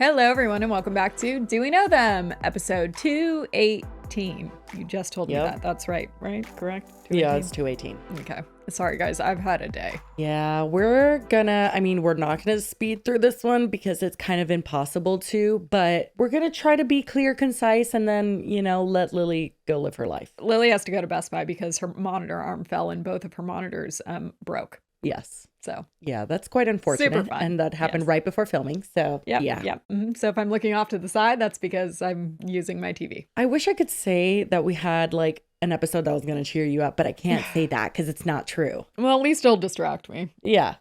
Hello, everyone, and welcome back to Do We Know Them? Episode 218. You just told me that. That's right? Correct? 218? Yeah, it's 218. Okay. Sorry, guys. I've had a day. Yeah, we're not gonna speed through this one because it's kind of impossible to, but we're gonna try to be clear, concise, and then, let Lily go live her life. Lily has to go to Best Buy because her monitor arm fell and both of her monitors broke. Yes. So yeah, that's quite unfortunate. Super fun. And that happened right before filming. So yeah. Mm-hmm. So if I'm looking off to the side, that's because I'm using my TV. I wish I could say that we had an episode that was going to cheer you up, but I can't say that because it's not true. Well, at least it'll distract me. Yeah,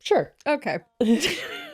sure. Okay.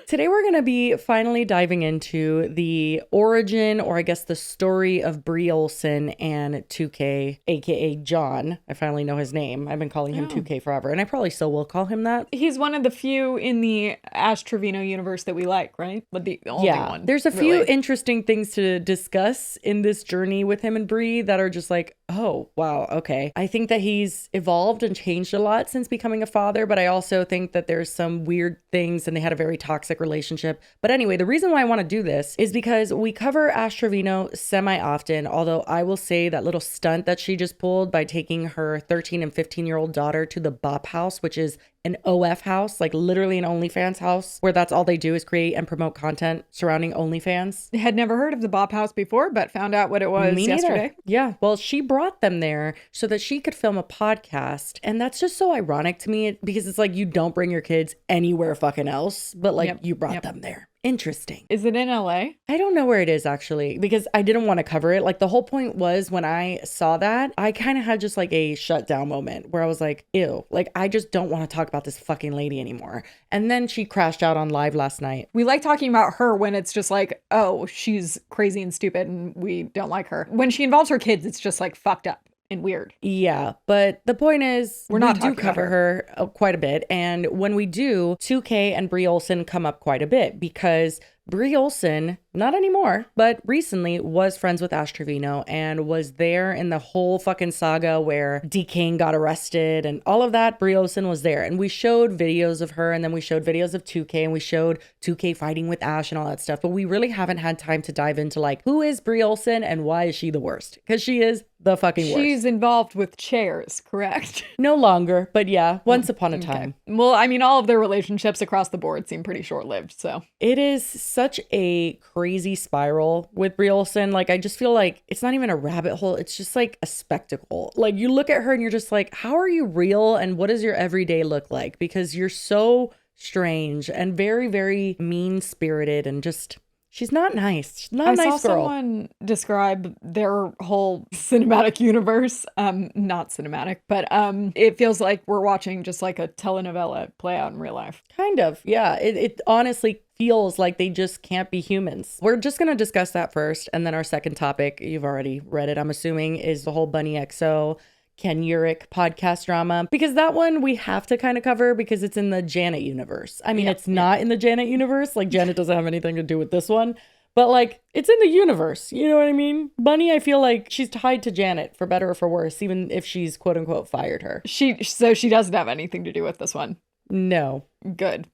Today we're going to be finally diving into the origin, or I guess the story of Bri Olsen and 2K, aka John. I finally know his name. I've been calling him 2K forever, and I probably still will call him that. He's one of the few in the Ash Trevino universe that we like, right? But the only one. There's a few interesting things to discuss in this journey with him and Bri that are just like, oh, wow, okay. I think that he's evolved and changed a lot since becoming a father, but I also think that there's some weird things, and they had a very toxic relationship. But anyway, the reason why I want to do this is because we cover Ash Trevino semi-often, although I will say that little stunt that she just pulled by taking her 13 and 15-year-old daughter to the Bop House, which is an OF house, like literally an OnlyFans house, where that's all they do is create and promote content surrounding OnlyFans. Had never heard of the Bop House before, but found out what it was yesterday. Yeah, well, she brought them there so that she could film a podcast. And that's just so ironic to me because it's like you don't bring your kids anywhere fucking else, but you brought them there. Interesting. Is it in LA? I don't know where it is actually, because I didn't want to cover it. The whole point was when I saw that, I kind of had just a shutdown moment where I was like, ew, I just don't want to talk about this fucking lady anymore. And then she crashed out on live last night. We like talking about her when it's just oh, she's crazy and stupid and we don't like her. When she involves her kids, it's just fucked up and weird. Yeah, but the point is we do cover her quite a bit, and when we do, 2K and Bri Olsen come up quite a bit because Bri Olsen, not anymore, but recently was friends with Ash Trevino and was there in the whole fucking saga where D. King got arrested and all of that. Bri Olsen was there, and we showed videos of her, and then we showed videos of 2K, and we showed 2K fighting with Ash and all that stuff, but we really haven't had time to dive into who is Bri Olsen and why is she the worst? Because she is the fucking worst. She's involved with chairs, correct? No longer, but yeah, once upon a time. Okay. Well, I mean, all of their relationships across the board seem pretty short-lived, so. It is such a crazy spiral with Bri Olsen. I just feel it's not even a rabbit hole. It's just a spectacle. You look at her and you're just how are you real? And what does your everyday look like? Because you're so strange and very, very mean-spirited and just... She's not nice. She's not a nice girl. I saw someone describe their whole cinematic universe. Not cinematic, but it feels like we're watching just a telenovela play out in real life. Kind of, yeah. It honestly feels like they just can't be humans. We're just going to discuss that first. And then our second topic, you've already read it, I'm assuming, is the whole Bunnie XO Ken Eurich podcast drama, because that one we have to kind of cover because it's in the Janet universe. I mean, it's not in the Janet universe. Janet doesn't have anything to do with this one, but it's in the universe. You know what I mean? Bunnie, I feel she's tied to Janet for better or for worse, even if she's quote unquote fired her. So she doesn't have anything to do with this one. No. Good.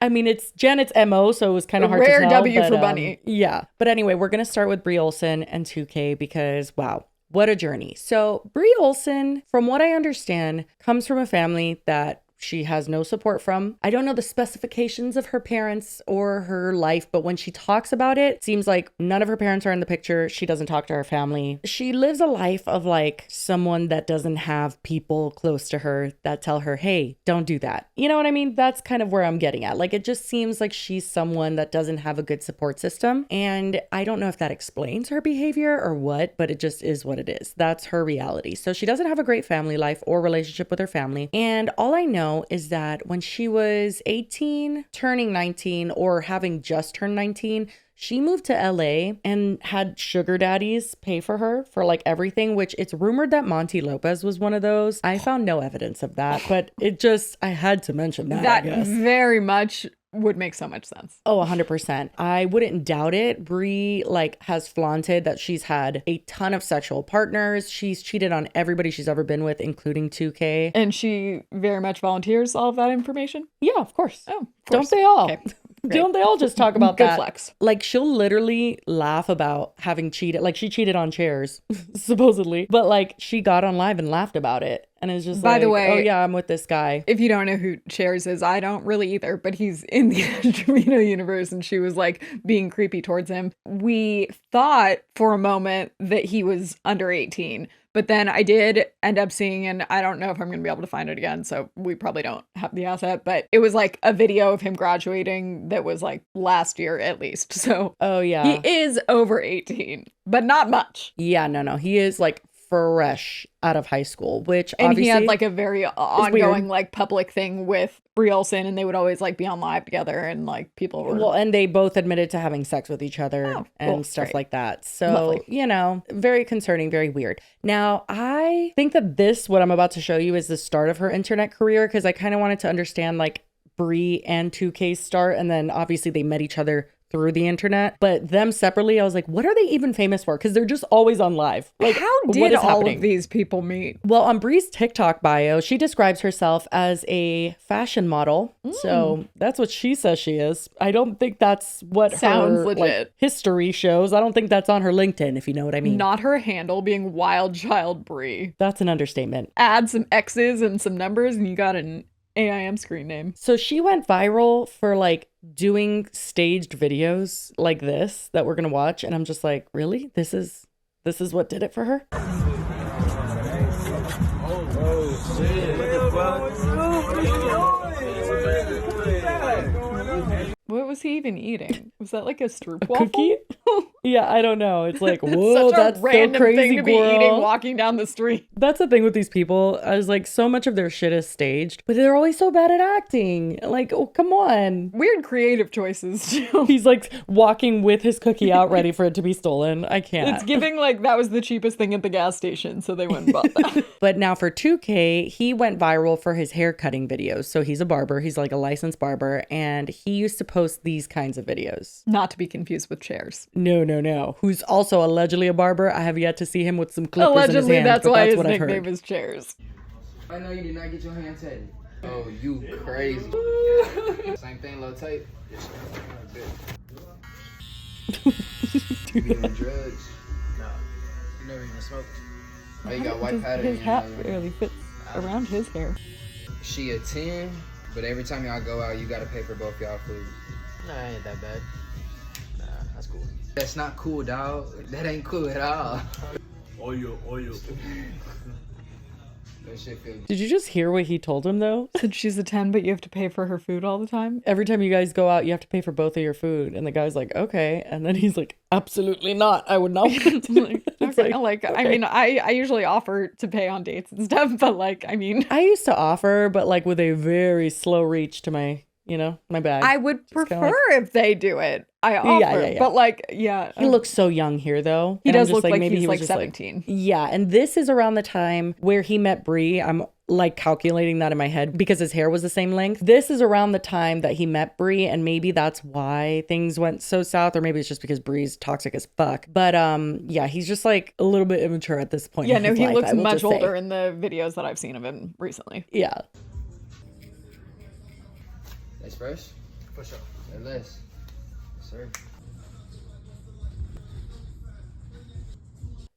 I mean, it's Janet's MO, so it was kind of hard to tell. Rare W for Bunnie. Yeah. But anyway, we're going to start with Bri Olsen and 2K because, wow. What a journey. So Bri Olsen, from what I understand, comes from a family that she has no support from. I don't know the specifications of her parents or her life, but when she talks about it, it seems like none of her parents are in the picture. She doesn't talk to her family. She lives a life of someone that doesn't have people close to her that tell her, hey, don't do that. You know what I mean? That's kind of where I'm getting at. It just seems like she's someone that doesn't have a good support system. And I don't know if that explains her behavior or what, but it just is what it is. That's her reality. So she doesn't have a great family life or relationship with her family. And all I know is that when she was 18, turning 19, or having just turned 19, she moved to LA and had sugar daddies pay for her for everything, which it's rumored that Monty Lopez was one of those. I found no evidence of that, but I had to mention that. That very much would make so much sense. Oh, 100%. I wouldn't doubt it. Bri has flaunted that she's had a ton of sexual partners. She's cheated on everybody she's ever been with, including 2K. And she very much volunteers all of that information? Yeah, of course. Oh, of course. Don't they all? Okay. Don't they all just talk about Good that? flex. Like, she'll literally laugh about having cheated. Like, she cheated on chairs, supposedly. But, like, she got on live and laughed about it. And it's just By the way, oh, yeah, I'm with this guy. If you don't know who Chairs is, I don't really either, but he's in the Trevino universe, and she was like being creepy towards him. We thought for a moment that he was under 18, but then I did end up seeing, and I don't know if I'm going to be able to find it again, so we probably don't have the asset, but it was like a video of him graduating that was like last year at least. So oh, yeah. He is over 18, but not much. Yeah, no. He is like fresh out of high school, which and obviously he had like a very ongoing like public thing with Bri Olsen, and they would always like be on live together, and like people were well, and they both admitted to having sex with each other and stuff great. like that. So Lovely. you know, very concerning, very weird. Now I think that what I'm about to show you is the start of her internet career, because I kind of wanted to understand like Bri and 2K's start, and then obviously they met each other through the internet, but them separately, I was like, what are they even famous for? Because they're just always on live. Like, how did all of these people meet? Well, on Bri's TikTok bio, she describes herself as a fashion model. So that's what she says she is. I don't think that's what Sounds her legit. like, history shows. I don't think that's on her LinkedIn, if you know what I mean. Not her handle being Wild Child Bri. That's an understatement. Add some X's and some numbers, and you got an AIM screen name. So she went viral for like doing staged videos like this that we're gonna watch, and I'm just like, really? This is what did it for her? Oh shit! What was he even eating? Was that like a stroop Cookie? Yeah, I don't know. It's like, whoa, Such a that's random so crazy, thing to be girl. eating walking down the street. That's the thing with these people. I was like, so much of their shit is staged, but they're always so bad at acting. Like, oh, come on. Weird creative choices, too. He's like walking with his cookie out ready for it to be stolen. I can't. It's giving like that was the cheapest thing at the gas station, so they went and bought that. But now for 2K, he went viral for his hair cutting videos. So he's a barber. He's like a licensed barber. And he used to post these kinds of videos. Not to be confused with Chairs. No. Who's also allegedly a barber. I have yet to see him with some clippers Allegedly, in his hand. that's why his what I've nickname heard. is Chairs. I know you did not get your hand tatted. Oh, you crazy. Same thing, low tape. You doing drugs? No. You never even smoked? Oh, you got white powder in His your hat nose. barely fits around his hair. She a 10, but every time y'all go out, you gotta pay for both y'all food. Nah, it ain't that bad. Nah, that's cool. That's not cool, dog. That ain't cool at all. Oil. That shit feel Did you just hear what he told him though? Said she's a 10, but you have to pay for her food all the time. Every time you guys go out, you have to pay for both of your food. And the guy's like, okay. And then he's like, absolutely not. I would not. I mean, I usually offer to pay on dates and stuff, but like, I mean, I used to offer, but like with a very slow reach to my, my bag. I would kinda prefer if they do it. I offer, yeah. but like, yeah. He looks so young here though. He And I'm does just look like maybe he's he was like just 17. Yeah. And this is around the time where he met Bri. I'm like calculating that in my head because his hair was the same length. This is around the time that he met Bri, and maybe that's why things went so south, or maybe it's just because Bri's toxic as fuck. But yeah, he's just like a little bit immature at this point. Yeah, in no, his he life, looks I will much just say. older in the videos that I've seen of him recently. Yeah. That's fresh? For sure. Or less? Yes, sir.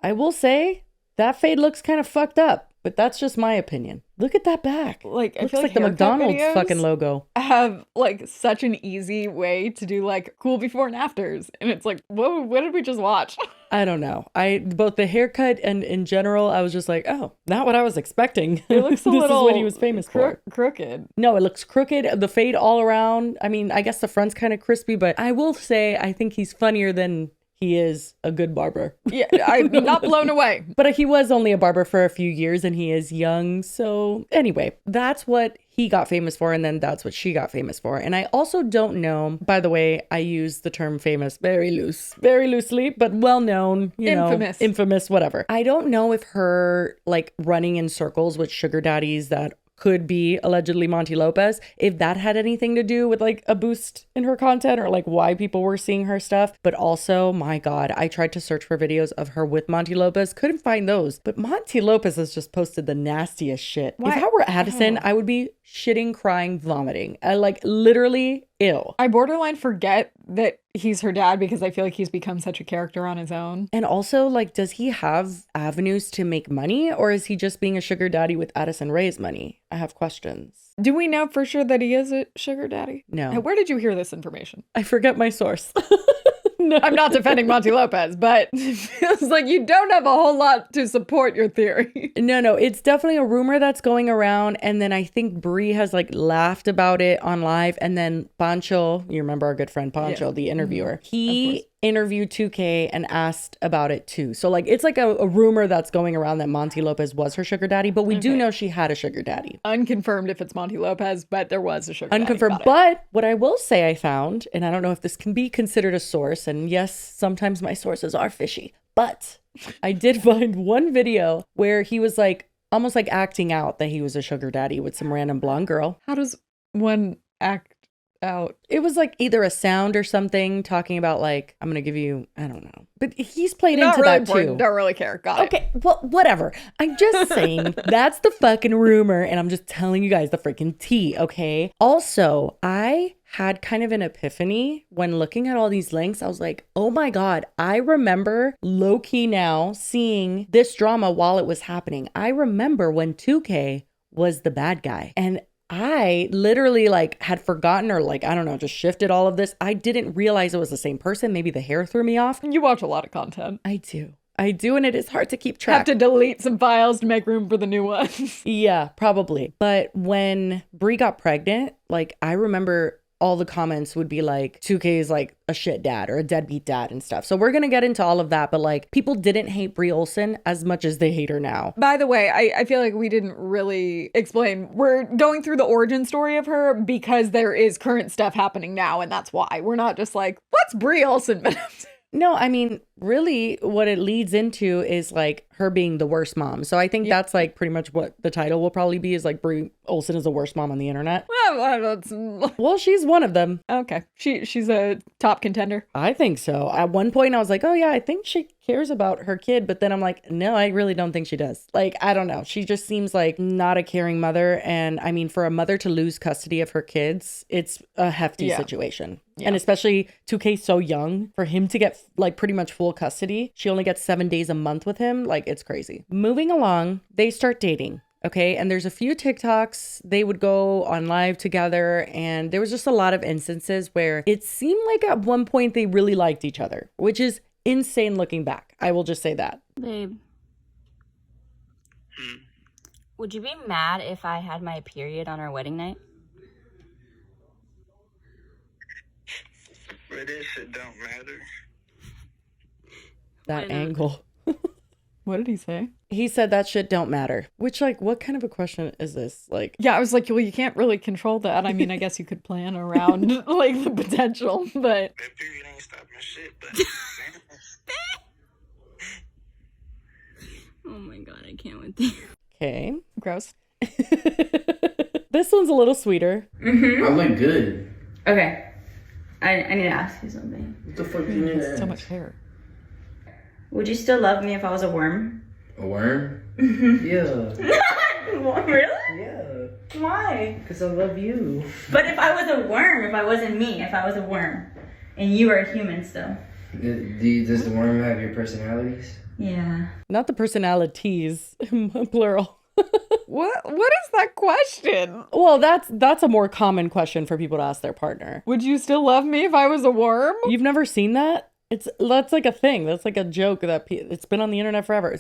I will say that fade looks kind of fucked up, but that's just my opinion. Look at that back. Like, I Looks feel like the haircut McDonald's videos fucking logo. have like such an easy way to do like cool before and afters, and it's like, whoa, what did we just watch? I don't know. Both the haircut and in general, I was just like, oh, not what I was expecting. It looks a this little is what he was famous for. crooked. No, it looks crooked. The fade all around. I mean, I guess the front's kind of crispy, but I will say I think he's funnier than he is a good barber. Yeah, I'm not blown away. But he was only a barber for a few years and he is young. So anyway, that's what he got famous for. And then that's what she got famous for. And I also don't know, by the way, I use the term famous very loosely, but well known, infamous, whatever. I don't know if her like running in circles with sugar daddies that could be allegedly Monty Lopez, if that had anything to do with like a boost in her content or like why people were seeing her stuff. But also, my God, I tried to search for videos of her with Monty Lopez, couldn't find those. But Monty Lopez has just posted the nastiest shit. Why? If I were Addison, I would be shitting, crying, vomiting. I like literally ill. I borderline forget that he's her dad because I feel like he's become such a character on his own. And also, like, does he have avenues to make money, or is he just being a sugar daddy with Addison Rae's money? I have questions. Do we know for sure that he is a sugar daddy? No. Where did you hear this information? I forget my source. No. I'm not defending Monty Lopez, but it feels like you don't have a whole lot to support your theory. No, it's definitely a rumor that's going around. And then I think Bri has like laughed about it on live. And then Pancho, you remember our good friend Pancho, the interviewer, he interviewed 2K and asked about it too. So like it's like a rumor that's going around that Monty Lopez was her sugar daddy, but we do know she had a sugar daddy. Unconfirmed if it's Monty Lopez, but there was a sugar Unconfirmed. daddy. But what I will say I found, and I don't know if this can be considered a source, and yes, sometimes my sources are fishy, but I did find one video where he was like almost like acting out that he was a sugar daddy with some random blonde girl. How does one act out? It was like either a sound or something talking about like, I'm gonna give you, I don't know. But he's played Not into really that important. too. Don't really care. Got it. Okay, well, whatever. I'm just saying that's the fucking rumor, and I'm just telling you guys the freaking tea, okay? Also, I had kind of an epiphany when looking at all these links. I was like, oh my God, I remember low-key now seeing this drama while it was happening. I remember when 2K was the bad guy, and I literally like had forgotten or like, I don't know, just shifted all of this. I didn't realize it was the same person. Maybe the hair threw me off. You watch a lot of content. I do, and it is hard to keep track. Have to delete some files to make room for the new ones. Yeah, probably. But when Bri got pregnant, like I remember all the comments would be like, 2K is like a shit dad or a deadbeat dad and stuff. So we're going to get into all of that. But like people didn't hate Bri Olsen as much as they hate her now. By the way, I feel like we didn't really explain. We're going through the origin story of her because there is current stuff happening now. And that's why we're not just like, what's Bri Olsen been up to? No, I mean, really what it leads into is like her being the worst mom. So I think that's like pretty much what the title will probably be, is like Bri Olsen is the worst mom on the internet. Well, she's one of them. Okay. She's a top contender. I think so. At one point I was like, oh yeah, I think she cares about her kid. But then I'm like, no, I really don't think she does. Like, I don't know. She just seems like not a caring mother. And I mean, for a mother to lose custody of her kids, it's a hefty situation. Yeah. And especially 2K so young, for him to get like pretty much full custody. She only gets 7 days a month with him. Like, it's crazy. Moving along, they start dating. Okay. And there's a few TikToks. They would go on live together. And there was just a lot of instances where it seemed like at one point they really liked each other, which is insane looking back. I will just say that. Babe, would you be mad if I had my period on our wedding night? But this shit don't matter. That angle. What did he say? He said that shit don't matter. Which, like, what kind of a question is this? Like, yeah, I was like, well, you can't really control that. I mean, I guess you could plan around like the potential, but That period ain't stopping shit, but Oh my God, I can't with you. okay. gross. This one's a little sweeter. I look good. Okay, I need to ask you something. What the fuck do you need to So ask? much hair. Would you still love me if I was a worm? A worm? Yeah. Really? Yeah. Why? Because I love you. But if I was a worm, if I wasn't me, if I was a worm, and you were a human still. Does the worm have your personalities? Yeah. Not the personalities, plural. What is that question? Well, that's a more common question for people to ask their partner. Would you still love me if I was a worm? You've never seen that? That's like a thing. That's like a joke that it's been on the internet forever.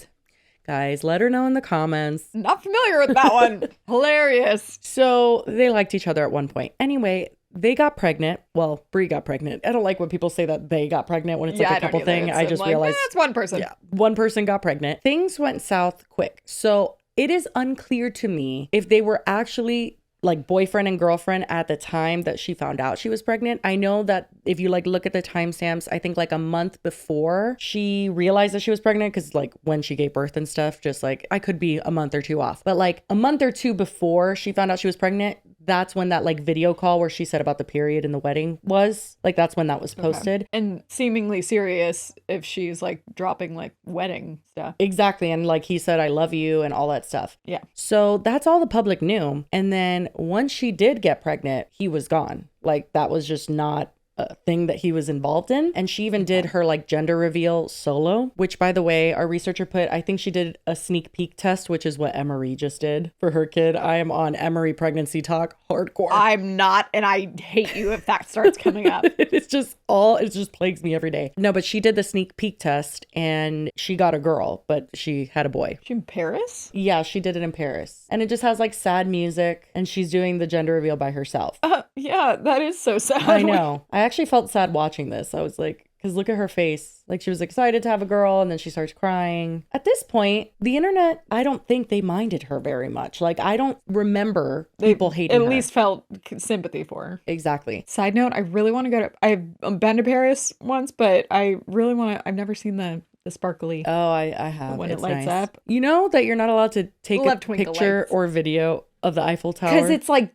Guys, let her know in the comments. Not familiar with that one. Hilarious. So they liked each other at one point. Anyway, they got pregnant. Well, Bri got pregnant. I don't like when people say that they got pregnant when it's like a couple thing. I just realized it's one person. Yeah, one person got pregnant. Things went south quick. So it is unclear to me if they were actually like boyfriend and girlfriend at the time that she found out she was pregnant. I know that if you like look at the timestamps, I think like a month before she realized that she was pregnant, because like when she gave birth and stuff, just like I could be a month or two off, but like a month or two before she found out she was pregnant, that's when that like video call where she said about the period in the wedding was. Like that's when that was posted. And seemingly serious if she's like dropping like wedding stuff. Exactly. And like he said, I love you and all that stuff. Yeah. So that's all the public knew. And then once she did get pregnant, he was gone. Like that was just not a thing that he was involved in. And she even did her like gender reveal solo, which by the way, our researcher put, I think she did a sneak peek test, which is what Emery just did for her kid. I am on Emery pregnancy talk hardcore. I'm not, and I hate you if that starts coming up. It just plagues me every day. No, but she did the sneak peek test and she got a girl, but she had a boy. She in Paris? Yeah, she did it in Paris. And it just has like sad music and she's doing the gender reveal by herself. Yeah, that is so sad. I know. I actually felt sad watching this. I was like, because look at her face. Like she was excited to have a girl and then she starts crying. At this point, the internet, I don't think they minded her very much. Like I don't remember people hating her. At least felt sympathy for her. Exactly. Side note, I really want to go to, I've been to Paris once, but I really want to, I've never seen the sparkly. Oh, I have. When It's it lights nice. up. You know that you're not allowed to take We'll a have twinkle picture lights. or video of the Eiffel Tower. Because it's like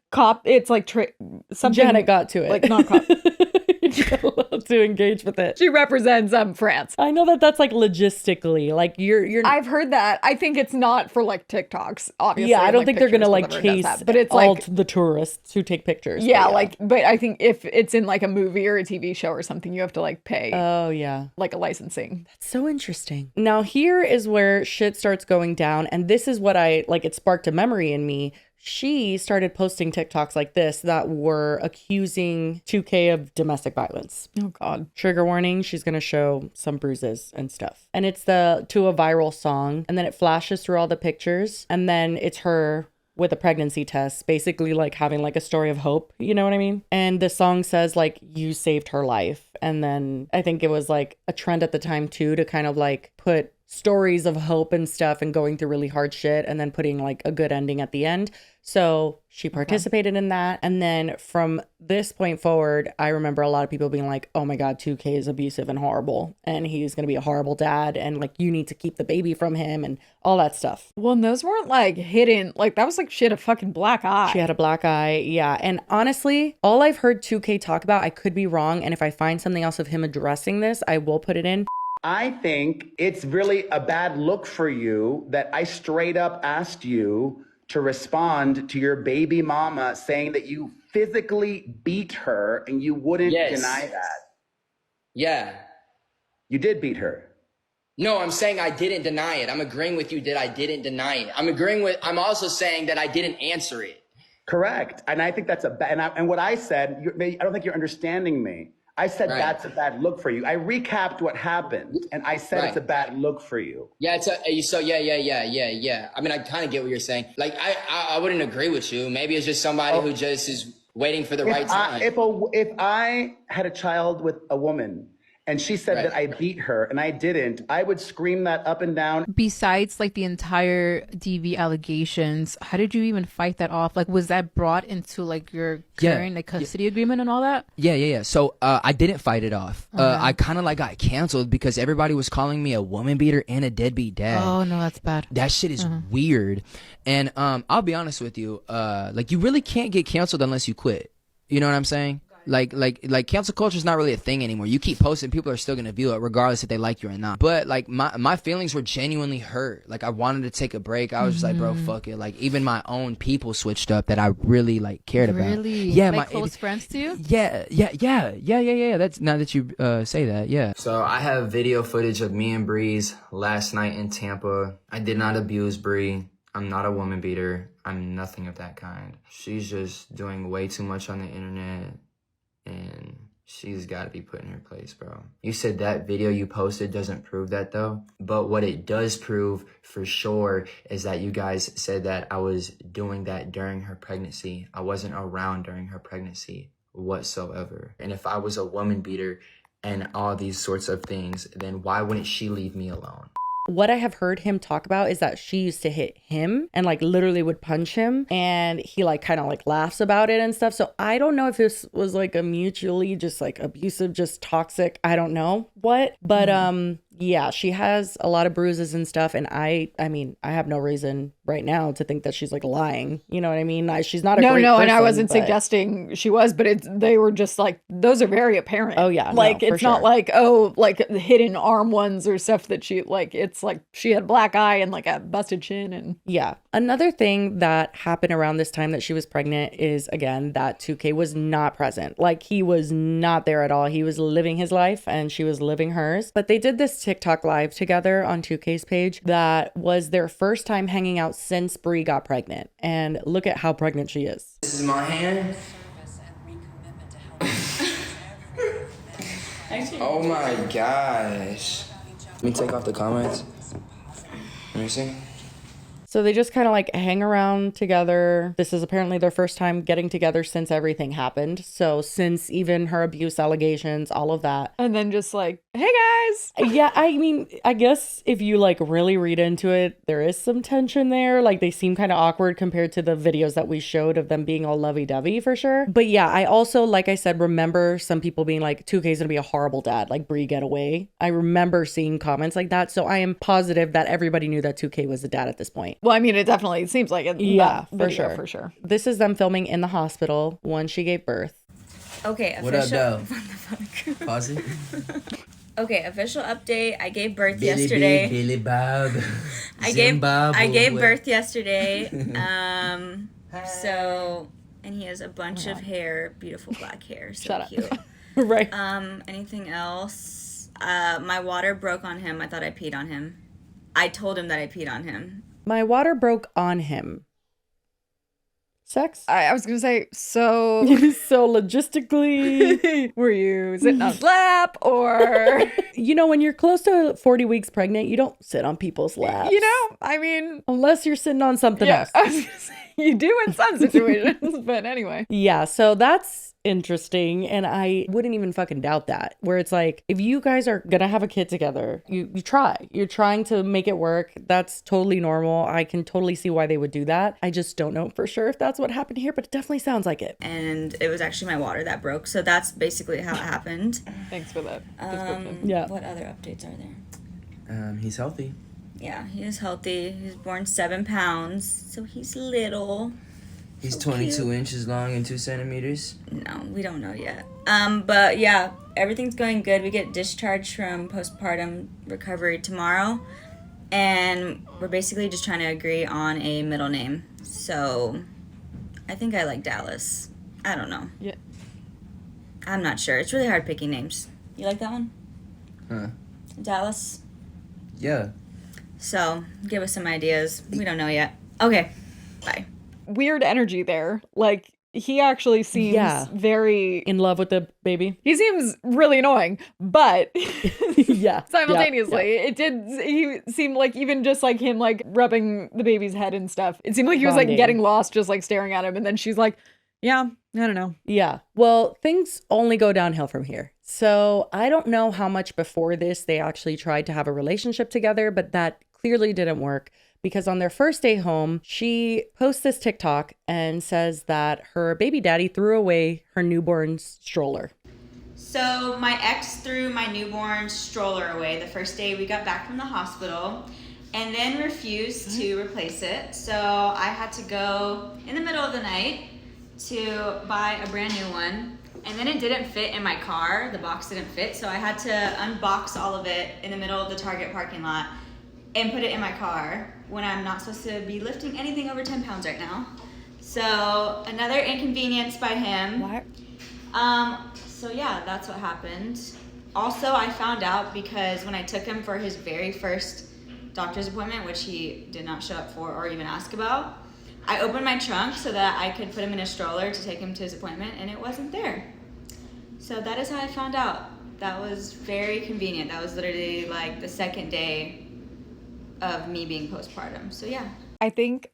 something. Janet got to it. Like not cop. You're not allowed to engage with it. She represents France. I know that that's like logistically, like you're. I've heard that. I think it's not for like TikToks, obviously. Yeah, I don't like, think they're gonna pictures, like whatever does chase that. But it's all like the tourists who take pictures. yeah, but I think if it's in like a movie or a TV show or something, you have to like pay Oh yeah, like a licensing. that's so interesting. Now here is where shit starts going down, and this is what I like. It sparked a memory in me. She started posting TikToks like this that were accusing 2K of domestic violence. Oh God. Trigger warning, she's going to show some bruises and stuff. And it's to a viral song. And then it flashes through all the pictures. And then it's her with a pregnancy test, basically like having like a story of hope. You know what I mean? And the song says like, you saved her life. And then I think it was like a trend at the time too, to kind of like put stories of hope and stuff and going through really hard shit and then putting like a good ending at the end. So she participated in that. And then from this point forward, I remember a lot of people being like, oh my God, 2K is abusive and horrible. And he's going to be a horrible dad. And like, you need to keep the baby from him and all that stuff. Well, and those weren't like hidden. Like that was like she had a fucking black eye. She had a black eye. Yeah. And honestly, all I've heard 2K talk about, I could be wrong. And if I find something else of him addressing this, I will put it in. I think it's really a bad look for you that I straight up asked you to respond to your baby mama saying that you physically beat her and you wouldn't deny that. Yeah. You did beat her. No, I'm saying I didn't deny it. I'm agreeing with you that I didn't deny it. I'm also saying that I didn't answer it. Correct. And I think that's a bad, and what I said, I don't think you're understanding me. I said that's a bad look for you. I recapped what happened, and I said it's a bad look for you. Yeah, yeah. I mean, I kind of get what you're saying. Like, I wouldn't agree with you. Maybe it's just somebody who just is waiting for the right time. If I had a child with a woman and she said that I beat her and I didn't, I would scream that up and down. Besides like the entire DV allegations, how did you even fight that off? Like, was that brought into like your current like custody agreement and all that? Yeah. So I didn't fight it off. I kind of like got canceled because everybody was calling me a woman beater and a deadbeat dad. Oh no, that's bad. That shit is weird. And I'll be honest with you, like you really can't get canceled unless you quit. You know what I'm saying? Like cancel culture is not really a thing anymore. You keep posting, people are still gonna view it regardless if they like you or not. But like my feelings were genuinely hurt. Like I wanted to take a break. I was just like, bro, fuck it. Like even my own people switched up that I really like cared about. Really? Yeah, like close friends too? Yeah. That's now that you say that, yeah. So I have video footage of me and Bri's last night in Tampa. I did not abuse Bri. I'm not a woman beater. I'm nothing of that kind. She's just doing way too much on the internet. And she's got to be put in her place, bro. You said that video you posted doesn't prove that, though. But what it does prove for sure is that you guys said that I was doing that during her pregnancy. I wasn't around during her pregnancy whatsoever. And if I was a woman beater and all these sorts of things, then why wouldn't she leave me alone? What I have heard him talk about is that she used to hit him and like literally would punch him, and he like kind of like laughs about it and stuff. So I don't know if this was like a mutually just like abusive, just toxic, I don't know what, but Yeah, she has a lot of bruises and stuff. And I mean, I have no reason right now to think that she's like lying. You know what I mean? She's not a great No, person, and I wasn't but- suggesting she was, but they were just like, those are very apparent. Oh, yeah, like no, for it's not sure. like, oh, like hidden arm ones or stuff that she like. It's like she had black eye and like a busted chin and Yeah. Another thing that happened around this time that she was pregnant is, again, that 2K was not present. Like, he was not there at all. He was living his life and she was living hers. But they did this TikTok live together on 2K's page that was their first time hanging out since Bri got pregnant. And look at how pregnant she is. This is my hand. Oh my gosh. Let me take off the comments. Let me see. So they just kind of like hang around together. This is apparently their first time getting together since everything happened. So since even her abuse allegations, all of that. and then just like, hey guys. Yeah, I mean, I guess if you like really read into it, there is some tension there. Like they seem kind of awkward compared to the videos that we showed of them being all lovey-dovey for sure. But yeah, I also, like I said, remember some people being like, 2K's gonna be a horrible dad, like Bri, get away. I remember seeing comments like that. So I am positive that everybody knew that 2K was the dad at this point. Well, I mean, it definitely seems like it. Yeah, that for video, sure. for sure. This is them filming in the hospital when she gave birth. Okay, What up, official. though? Pause it. Okay, official update. I gave birth yesterday. Billy Bob. I gave birth yesterday. So, and he has a bunch of hair, beautiful black hair, so Shut up. cute. Right. Anything else? My water broke on him. I thought I peed on him. I told him that I peed on him. My water broke on him. Sex? I was gonna say, so So logistically, were you sitting on his lap or you know, when you're close to 40 weeks pregnant, you don't sit on people's laps. you know? I mean, Unless you're sitting on something yeah, else. I was gonna say you do in some situations, but anyway. Yeah, so that's interesting. And I wouldn't even fucking doubt that. Where it's like, if you guys are gonna have a kid together, you try. You're trying to make it work. That's totally normal. I can totally see why they would do that. I just don't know for sure if that's what happened here, but it definitely sounds like it. And it was actually my water that broke. So that's basically how it happened. Thanks for that description. Yeah. What other updates are there? He's healthy. Yeah, he is healthy. He was born 7 pounds, so he's little. He's So 22 cute. inches long and 2 centimeters. No, we don't know yet. But yeah, everything's going good. We get discharged from postpartum recovery tomorrow, and we're basically just trying to agree on a middle name. So, I think I like Dallas. I don't know. Yeah. I'm not sure. It's really hard picking names. You like that one? Huh. Dallas? Yeah. So, give us some ideas. We don't know yet. Okay, bye. Weird energy there. Like he actually seems Yeah. very In love with the baby? he seems really annoying, but Yeah. simultaneously he seemed like even just like him like rubbing the baby's head and stuff, it seemed like he was like Bonding. getting lost just like staring at him, and then she's like, yeah, I don't know. Yeah. Well, things only go downhill from here. So I don't know how much before this they actually tried to have a relationship together, but that clearly didn't work because on their first day home, she posts this TikTok and says that her baby daddy threw away her newborn stroller. So my ex threw my newborn stroller away the first day we got back from the hospital and then refused to replace it. So I had to go in the middle of the night to buy a brand new one. And then it didn't fit in my car. The box didn't fit. So I had to unbox all of it in the middle of the Target parking lot and put it in my car when I'm not supposed to be lifting anything over 10 pounds right now. So another inconvenience by him. What? So yeah, that's what happened. Also, I found out because when I took him for his very first doctor's appointment, which he did not show up for or even ask about, I opened my trunk so that I could put him in a stroller to take him to his appointment, and it wasn't there. So that is how I found out. That was very convenient. That was literally like the second day of me being postpartum. So yeah. I think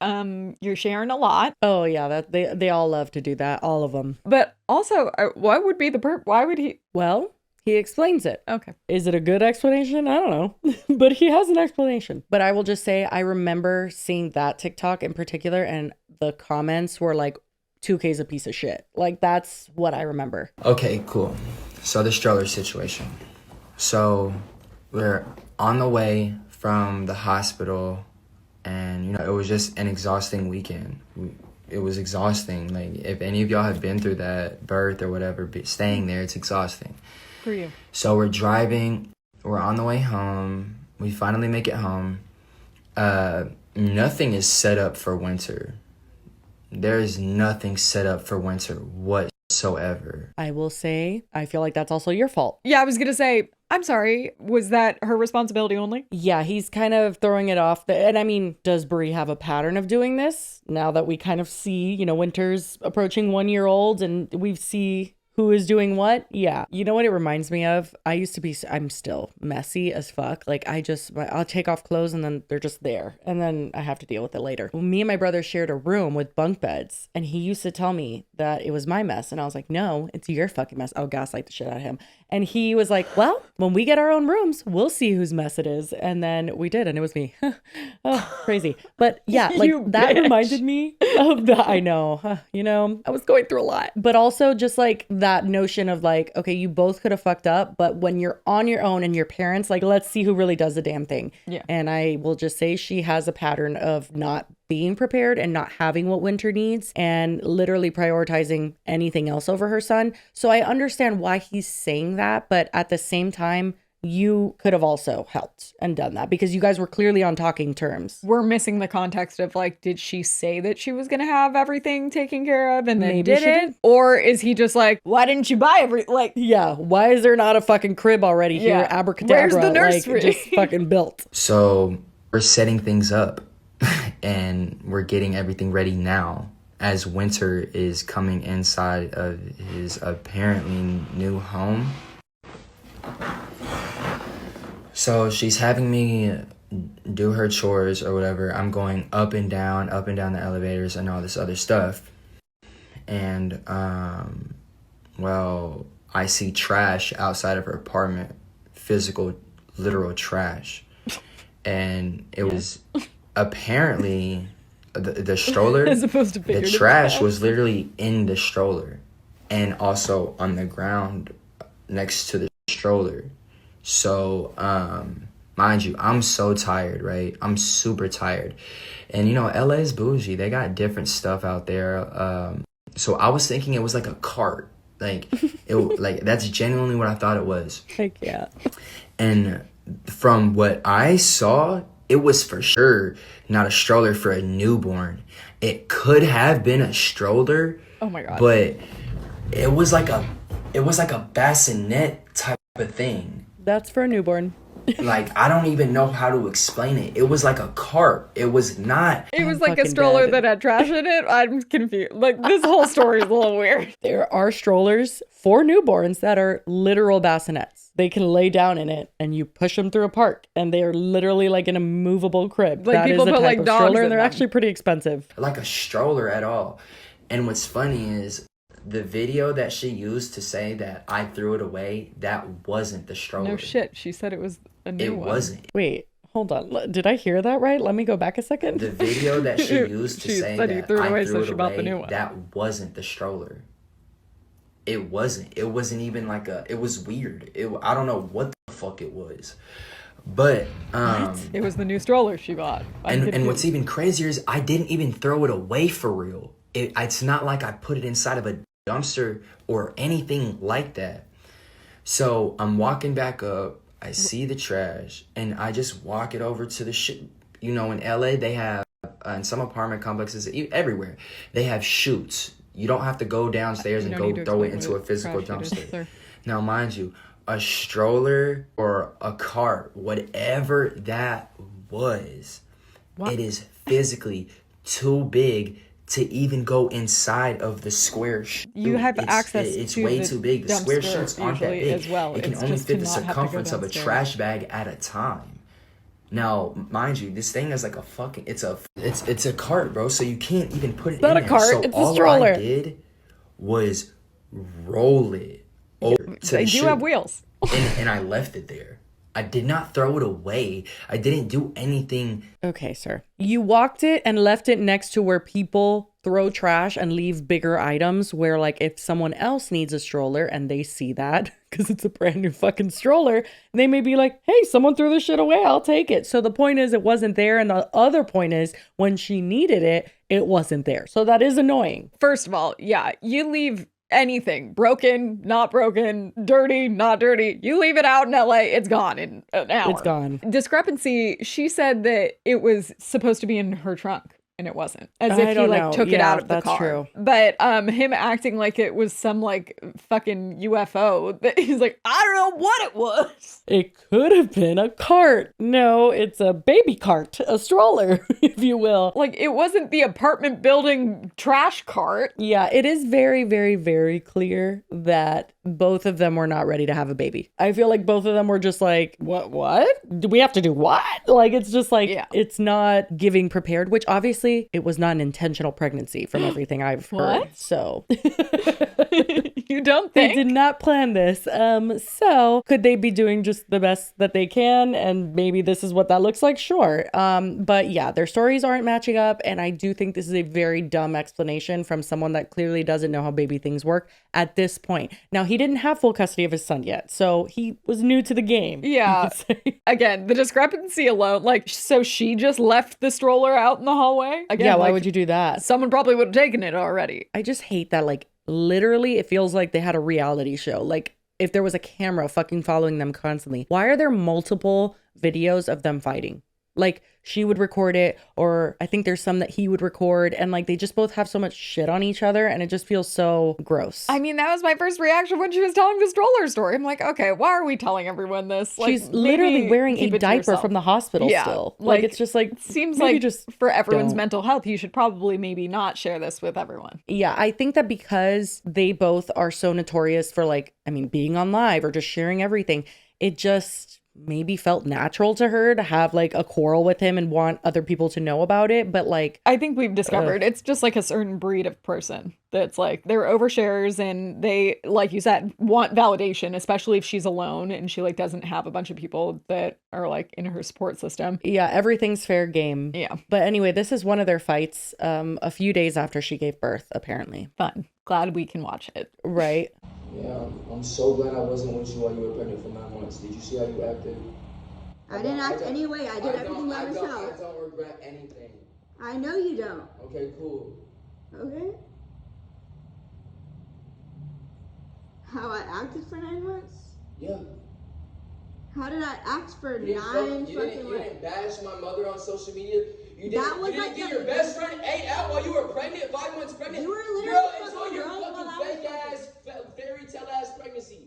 you're sharing a lot, Oh yeah, that they all love to do that, all of them. but also what would be the why would he? Well, he explains it. Okay. Is it a good explanation? I don't know. But he has an explanation. But I will just say I remember seeing that TikTok in particular and the comments were like 2K's a piece of shit. Like that's what I remember. Okay, cool. So the stroller situation. So We're on the way from the hospital, and you know, it was just an exhausting weekend. It was exhausting. Like, if any of y'all have been through that birth or whatever, staying there, it's exhausting. For you. So we're driving, we're on the way home. We finally make it home. Nothing is set up for winter. There is nothing set up for winter whatsoever. I will say, I feel like that's also your fault. Yeah, I was going to say, I'm sorry. Was that her responsibility only? Yeah, he's kind of throwing it off. And I mean, does Bri have a pattern of doing this? Now that we kind of see, you know, Winter's approaching 1 year old and we see who is doing what? Yeah. You know what it reminds me of? I'm still messy as fuck. Like, I'll take off clothes and then they're just there. And then I have to deal with it later. Well, me and my brother shared a room with bunk beds. And he used to tell me that it was my mess. And I was like, no, it's your fucking mess. I'll gaslight the shit out of him. And he was like, well, when we get our own rooms, we'll see whose mess it is. And then we did. And it was me. Oh, crazy. But yeah, like that reminded me of the, I know, you know, I was going through a lot. But also just like that notion of like, okay, you both could have fucked up. But when you're on your own and your parents, like, let's see who really does the damn thing. Yeah. And I will just say she has a pattern of not being prepared and not having what Winter needs and literally prioritizing anything else over her son. So I understand why he's saying that, but at the same time, you could have also helped and done that because you guys were clearly on talking terms. We're missing the context of like, did she say that she was going to have everything taken care of and then Maybe did she it? did. Or is he just like, why didn't you buy like, yeah, why is there not a fucking crib already here? Yeah. Abracadabra. Where's the nursery? Like, just fucking built. So we're setting things up and we're getting everything ready now as Winter is coming inside of his apparently new home. So she's having me do her chores or whatever. I'm going up and down the elevators and all this other stuff. And, well, I see trash outside of her apartment. Physical, literal trash. And it was apparently the stroller. As opposed to the figurative trash was literally in the stroller. And also on the ground next to the stroller. So, mind you, I'm so tired, right? I'm super tired. And, you know, LA's bougie. They got different stuff out there. So I was thinking it was like a cart. Like, that's genuinely what I thought it was. Heck yeah. And from what I saw, it was for sure not a stroller for a newborn. It could have been a stroller. Oh my God. But it was like a bassinet type of thing. That's for a newborn. Like, I don't even know how to explain it. It was like a cart. It was not. It was like a stroller that had trash in it. I'm confused. Like, this whole story is a little weird. There are strollers for newborns that are literal bassinets. They can lay down in it and you push them through a park and they are literally like in a movable crib. Like, that people is the put, type like, of dogs stroller in and they're them. actually pretty expensive. Like a stroller at all. And what's funny is the video that she used to say that I threw it away, that wasn't the stroller. No shit. She said it was a new one. It wasn't. Wait, hold on. Did I hear that right? Let me go back a second. The video that she used to She say said that you threw it away, I so threw she it bought the away, new one. that wasn't the stroller. It wasn't. It wasn't even like it was weird. I don't know what the fuck it was. But It was the new stroller she bought. And what's even crazier is I didn't even throw it away for real. It's not like I put it inside of a dumpster or anything like that. So I'm walking back up, I see the trash, and I just walk it over to the shit. You know, in LA, they have, in some apartment complexes, everywhere, they have chutes. You don't have to go downstairs and go throw it into a physical dumpster. Now, mind you, a stroller or a cart, whatever that was, it is physically too big to even go inside of the square chute. You have access it's to way the too big. The square dumpster chutes aren't that usually big. as well. It can It's only just fit to the not have to go circumference of a downstairs. trash bag at a time. Now, mind you, this thing is like a fucking it's a cart, bro. So you can't even put it not in a there. cart, So it's a all stroller. I did was roll it over to They the do chute. have wheels. And I left it there. I did not throw it away. I didn't do anything. Okay, sir. You walked it and left it next to where people throw trash and leave bigger items, where like if someone else needs a stroller and they see that because it's a brand new fucking stroller, they may be like, hey, someone threw this shit away, I'll take it. So the point is it wasn't there, and the other point is when she needed it, it wasn't there. So that is annoying. First of all, yeah, you leave anything broken, not broken, dirty, not dirty, you leave it out in LA, it's gone in an hour. It's gone. Discrepancy, she said that it was supposed to be in her trunk. And it wasn't, as if he like took it out of the car. True. But him acting like it was some like fucking UFO that he's like, I don't know what it was. It could have been a cart. No, it's a baby cart, a stroller, if you will. Like it wasn't the apartment building trash cart. Yeah, it is very, very, very clear that both of them were not ready to have a baby. I feel like both of them were just like, what? Do we have to do what? Like, it's just like, It's not giving prepared, which obviously it was not an intentional pregnancy from everything I've heard. So you don't think? They did not plan this. So could they be doing just the best that they can? And maybe this is what that looks like? Sure. But yeah, their stories aren't matching up. And I do think this is a very dumb explanation from someone that clearly doesn't know how baby things work at this point. Now, he didn't have full custody of his son yet, so he was new to the game. Yeah. Again, the discrepancy alone, like, so she just left the stroller out in the hallway? Again, yeah, why would you do that? Someone probably would have taken it already. I just hate that, like, literally, it feels like they had a reality show. Like, if there was a camera fucking following them constantly, why are there multiple videos of them fighting? Like, she would record it, or I think there's some that he would record, and like they just both have so much shit on each other, and it just feels so gross. I mean, that was my first reaction when she was telling the stroller story. I'm like, okay, why are we telling everyone this? Like, she's literally wearing a diaper from the hospital still. Like, it's just like, it seems like just for everyone's mental health, you should probably maybe not share this with everyone. Yeah, I think that because they both are so notorious for like, I mean, being on live or just sharing everything, it just maybe felt natural to her to have like a quarrel with him and want other people to know about it. But like, I think we've discovered it's just like a certain breed of person that's like, they're oversharers and they, like you said, want validation, especially if she's alone and she like doesn't have a bunch of people that are like in her support system. Yeah, everything's fair game. Yeah. But anyway, this is one of their fights a few days after she gave birth, apparently. Fun. Glad we can watch it. Right. Yeah, I'm so glad I wasn't with you while you were pregnant for 9 months. Did you see how you acted? I didn't act anyway. I did everything by myself. I don't regret anything. I know you don't. Okay, cool. Okay. How I acted for 9 months? Yeah. How did I act for You fucking didn't bash my mother on social media. You didn't get your best friend ate out while you were pregnant, 5 months pregnant. You were literally Girl, enjoy fucking your girls while I fucking was fake ass, fairy tale ass pregnancy.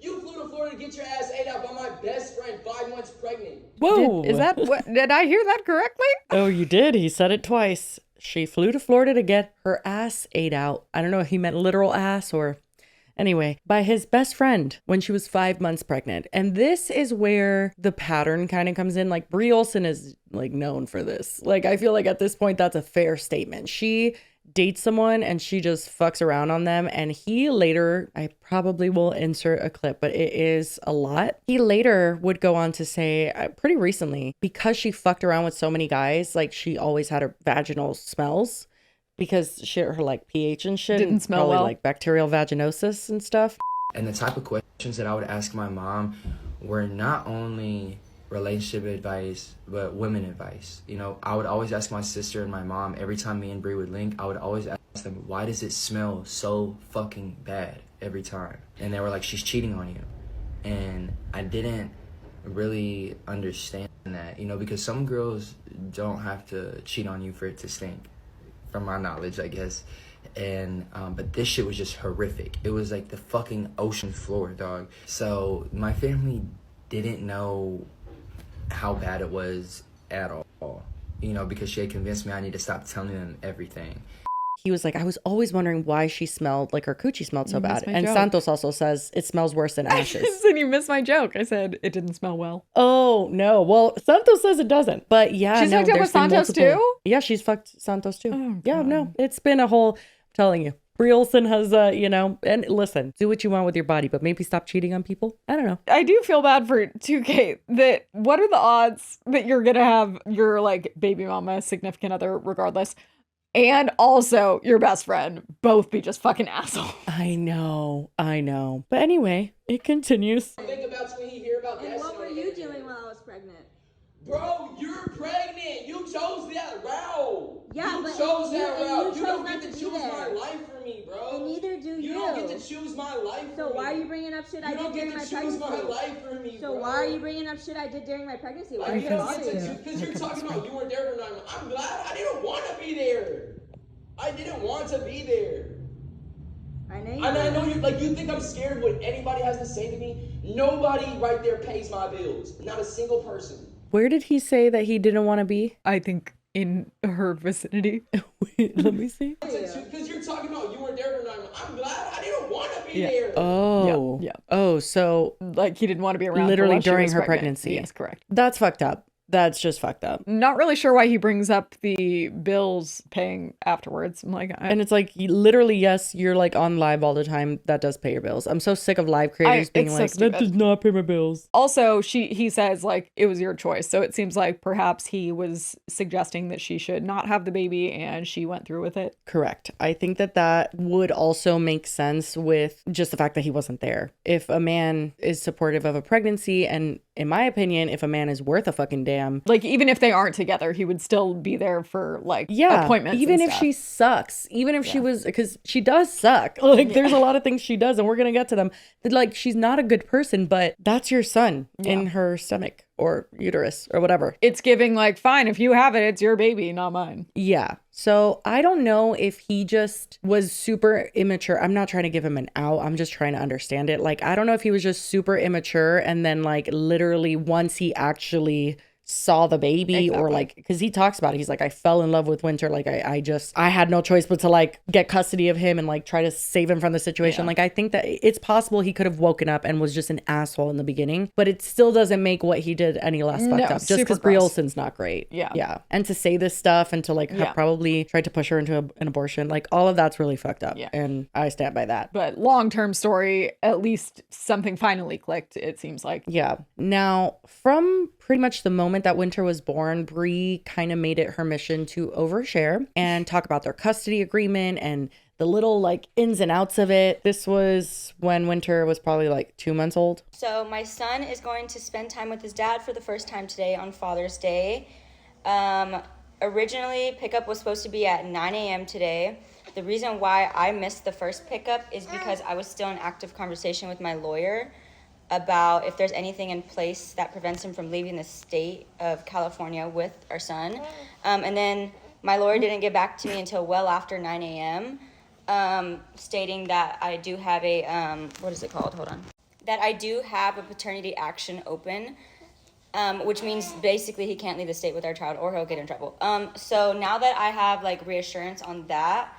You flew to Florida to get your ass ate out by my best friend, 5 months pregnant. Whoa. Is that what? Did I hear that correctly? Oh, you did. He said it twice. She flew to Florida to get her ass ate out. I don't know if he meant literal ass or... Anyway, by his best friend when she was 5 months pregnant. And this is where the pattern kind of comes in. Like, Bri Olsen is like known for this. Like, I feel like at this point, that's a fair statement. She dates someone and she just fucks around on them. And he later, I probably will insert a clip, but it is a lot. He later would go on to say, pretty recently, because she fucked around with so many guys, like she always had her vaginal smells. Because shit, her like pH and shit didn't smell probably well. Like bacterial vaginosis and stuff. And the type of questions that I would ask my mom were not only relationship advice, but women advice. You know, I would always ask my sister and my mom, every time me and Bri would link, I would always ask them, why does it smell so fucking bad every time? And they were like, she's cheating on you. And I didn't really understand that, you know, because some girls don't have to cheat on you for it to stink. From my knowledge, I guess. And but this shit was just horrific. It was like the fucking ocean floor, dog. So my family didn't know how bad it was at all, you know, because she had convinced me I need to stop telling them everything. He was like, I was always wondering why she smelled like her coochie smelled so bad. And joke. Santos also says it smells worse than ashes. And you missed my joke. I said it didn't smell well. Oh no. Well, Santos says it doesn't. But yeah, she's fucked up with Santos too? Yeah, she's fucked Santos too. Oh, yeah, God. no. It's been a whole, I'm telling you, Bri Olsen has, and listen, do what you want with your body, but maybe stop cheating on people. I don't know. I do feel bad for 2K that what are the odds that you're going to have your like baby mama, significant other, regardless, and also your best friend both be just fucking assholes. I know. But anyway, it continues. Think about when he hear about And what were you doing while I was pregnant? Bro, you're pregnant. You chose that route. Yeah, you but chose that you route. You chose don't not get to to be choose there. my life for me, bro. And neither do you. You don't get to choose my life for So me. why are you bringing up shit I did during my You don't get to choose pregnancy? my life for me, So bro. why are you bringing up shit I did during my pregnancy? Why Like, did you bother you? because you're talking about you weren't there for 9 months. I'm glad. I didn't want to be there. I didn't want to be there. I know you. And I know you think I'm scared of what anybody has to say to me. Nobody right there pays my bills. Not a single person. Where did he say that he didn't want to be? I think in her vicinity. Wait, let me see. Because you're talking about you weren't there for 9 months. I'm glad. I didn't want to be there. Oh. Yeah. Oh, so Like he didn't want to be around literally while she during was her pregnant. pregnancy. Yes, correct. That's fucked up. That's just fucked up. Not really sure why he brings up the bills paying afterwards. I'm like, And it's like, literally, yes, you're like on live all the time. That does pay your bills. I'm so sick of live creators being it's so like, that stupid. does not pay my bills. Also, he says like it was your choice. So it seems like perhaps he was suggesting that she should not have the baby and she went through with it. Correct. I think that would also make sense with just the fact that he wasn't there. If a man is supportive of a pregnancy, and in my opinion, if a man is worth a fucking damn, like even if they aren't together, he would still be there for like yeah, appointments. Even and if stuff. she sucks, even if she was, because she does suck. Like there's a lot of things she does, and we're gonna get to them. That like she's not a good person, but that's your son in her stomach or uterus or whatever. It's giving like, fine, if you have it, it's your baby, not mine. Yeah. So I don't know if he just was super immature. I'm not trying to give him an out. I'm just trying to understand it. Like, I don't know if he was just super immature and then like literally once he actually saw the baby or like, because he talks about it, he's like, I fell in love with Winter. Like I had no choice but to like get custody of him and like try to save him from the situation. Like I think that it's possible he could have woken up and was just an asshole in the beginning, but it still doesn't make what he did any less fucked up, just because Bri Olsen's not great. Yeah. And to say this stuff and to like have probably tried to push her into an abortion, like all of that's really fucked up. And I stand by that. But long-term story, at least something finally clicked, it seems like. Yeah. Now, from pretty much the moment that Winter was born, Bri kind of made it her mission to overshare and talk about their custody agreement and the little like ins and outs of it. This was when Winter was probably like 2 months old. So my son is going to spend time with his dad for the first time today on Father's Day. Originally, pickup was supposed to be at 9 a.m. today. The reason why I missed the first pickup is because I was still in active conversation with my lawyer about if there's anything in place that prevents him from leaving the state of California with our son. And then my lawyer didn't get back to me until well after 9 a.m., stating that I do have a, what is it called? Hold on. That I do have a paternity action open, which means basically he can't leave the state with our child or he'll get in trouble. So now that I have like reassurance on that,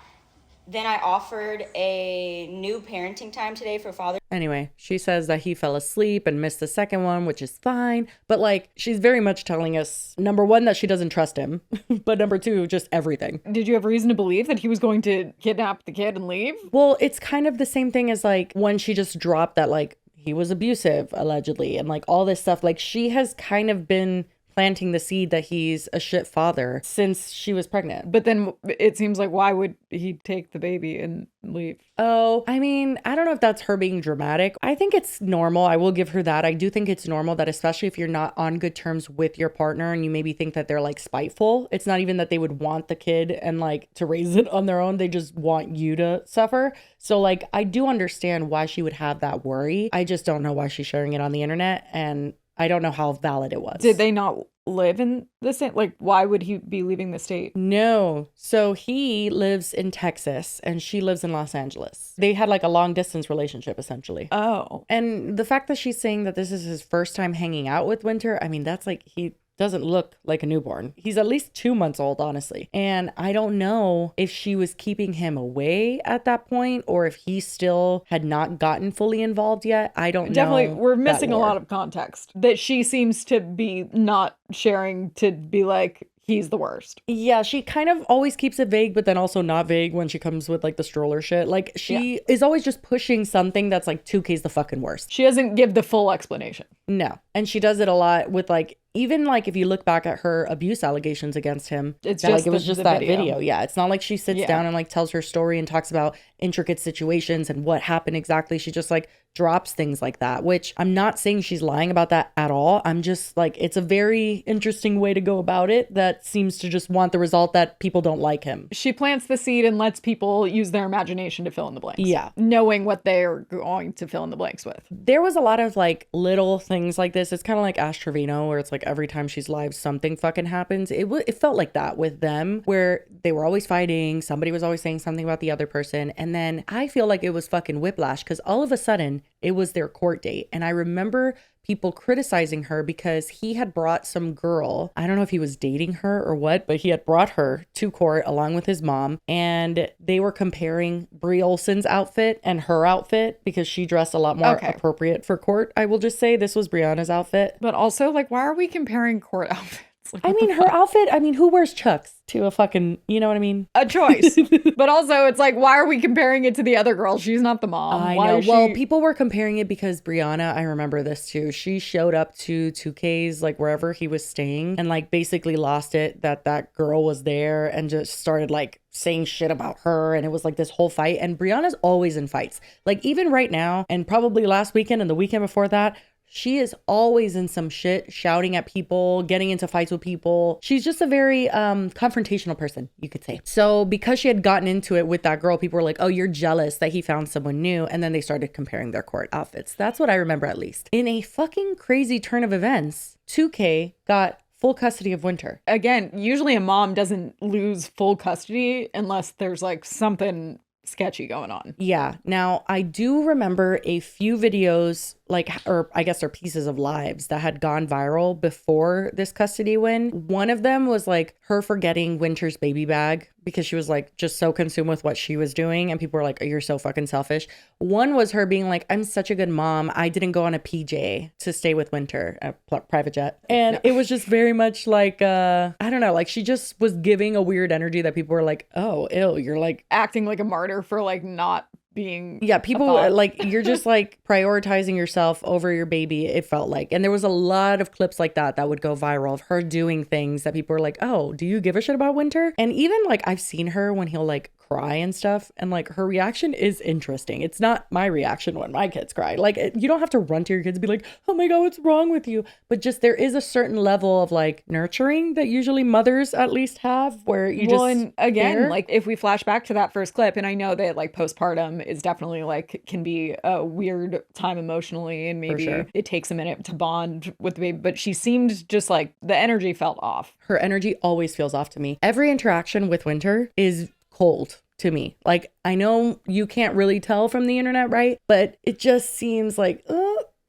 then I offered a new parenting time today for Father. Anyway, she says that he fell asleep and missed the second one, which is fine. But like, she's very much telling us, number one, that she doesn't trust him. But number two, just everything. Did you have reason to believe that he was going to kidnap the kid and leave? Well, it's kind of the same thing as like when she just dropped that like he was abusive, allegedly, and like all this stuff. Like she has kind of been planting the seed that he's a shit father since she was pregnant. But then it seems like, why would he take the baby and leave? Oh, I mean, I don't know if that's her being dramatic. I think it's normal. I will give her that. I do think it's normal that especially if you're not on good terms with your partner and you maybe think that they're like spiteful, it's not even that they would want the kid and like to raise it on their own. They just want you to suffer. So like, I do understand why she would have that worry. I just don't know why she's sharing it on the internet, and I don't know how valid it was. Did they not live in the state? Like, why would he be leaving the state? No. So he lives in Texas and she lives in Los Angeles. They had like a long distance relationship, essentially. Oh. And the fact that she's saying that this is his first time hanging out with Winter, I mean, that's like, he doesn't look like a newborn. He's at least 2 months old, honestly. And I don't know if she was keeping him away at that point or if he still had not gotten fully involved yet. I don't know. Definitely, we're missing a lot of context that she seems to be not sharing, to be like, he's the worst. Yeah, she kind of always keeps it vague, but then also not vague when she comes with like the stroller shit. Like she is always just pushing something that's like 2K's the fucking worst. She doesn't give the full explanation. No. And she does it a lot with like, even like if you look back at her abuse allegations against him, it's that, just like it was just that video. Yeah. It's not like she sits Yeah. down and like tells her story and talks about intricate situations and what happened exactly. She just like drops things like that, which I'm not saying she's lying about that at all. I'm just like, it's a very interesting way to go about it that seems to just want the result that people don't like him. She plants the seed and lets people use their imagination to fill in the blanks. Yeah. Knowing what they're going to fill in the blanks with. There was a lot of like little things like this. It's kind of like Ash Trevino, where it's like every time she's live, something fucking happens. It felt like that with them, where they were always fighting. Somebody was always saying something about the other person. And then I feel like it was fucking whiplash, because all of a sudden it was their court date. And I remember people criticizing her because he had brought some girl. I don't know if he was dating her or what, but he had brought her to court along with his mom. And they were comparing Bri Olsen's outfit and her outfit because she dressed a lot more appropriate for court. I will just say this was Brianna's outfit. But also, like, why are we comparing court outfits? Like, I mean, her outfit, I mean, who wears Chucks to a fucking, you know what I mean? A choice. But also, it's like, why are we comparing it to the other girl? She's not the mom. I Why know. is Well, she... people were comparing it because Brianna, I remember this too. She showed up to 2K's, like wherever he was staying, and like basically lost it that girl was there and just started like saying shit about her. And it was like this whole fight. And Brianna's always in fights. Like even right now, and probably last weekend and the weekend before that, she is always in some shit, shouting at people, getting into fights with people. She's just a very confrontational person, you could say. So because she had gotten into it with that girl, people were like, oh, you're jealous that he found someone new. And then they started comparing their court outfits. That's what I remember, at least. In a fucking crazy turn of events, 2K got full custody of Winter. Again, usually a mom doesn't lose full custody unless there's like something sketchy going on. Yeah. Now, I do remember a few videos, like, or I guess they're pieces of lives that had gone viral before this custody win. One of them was like her forgetting Winter's baby bag because she was like just so consumed with what she was doing. And people were like, oh, you're so fucking selfish. One was her being like, I'm such a good mom. I didn't go on a PJ to stay with Winter, a private jet. And it was just very much like, I don't know, like she just was giving a weird energy that people were like, oh, ew, you're like acting like a martyr for like not being people like you're just like prioritizing yourself over your baby, it felt like. And there was a lot of clips like that would go viral of her doing things that people were like, oh, do you give a shit about Winter? And even like I've seen her when he'll like cry and stuff, and like her reaction is interesting. It's not my reaction when my kids cry. Like you don't have to run to your kids and be like, oh my god, what's wrong with you? But just there is a certain level of like nurturing that usually mothers at least have, where you and again, like if we flash back to that first clip, and I know that like postpartum is definitely like can be a weird time emotionally, and maybe it takes a minute to bond with the baby, but she seemed just like the energy felt off. Her energy always feels off to me. Every interaction with Winter is cold to me. Like, I know you can't really tell from the internet, right? But it just seems like,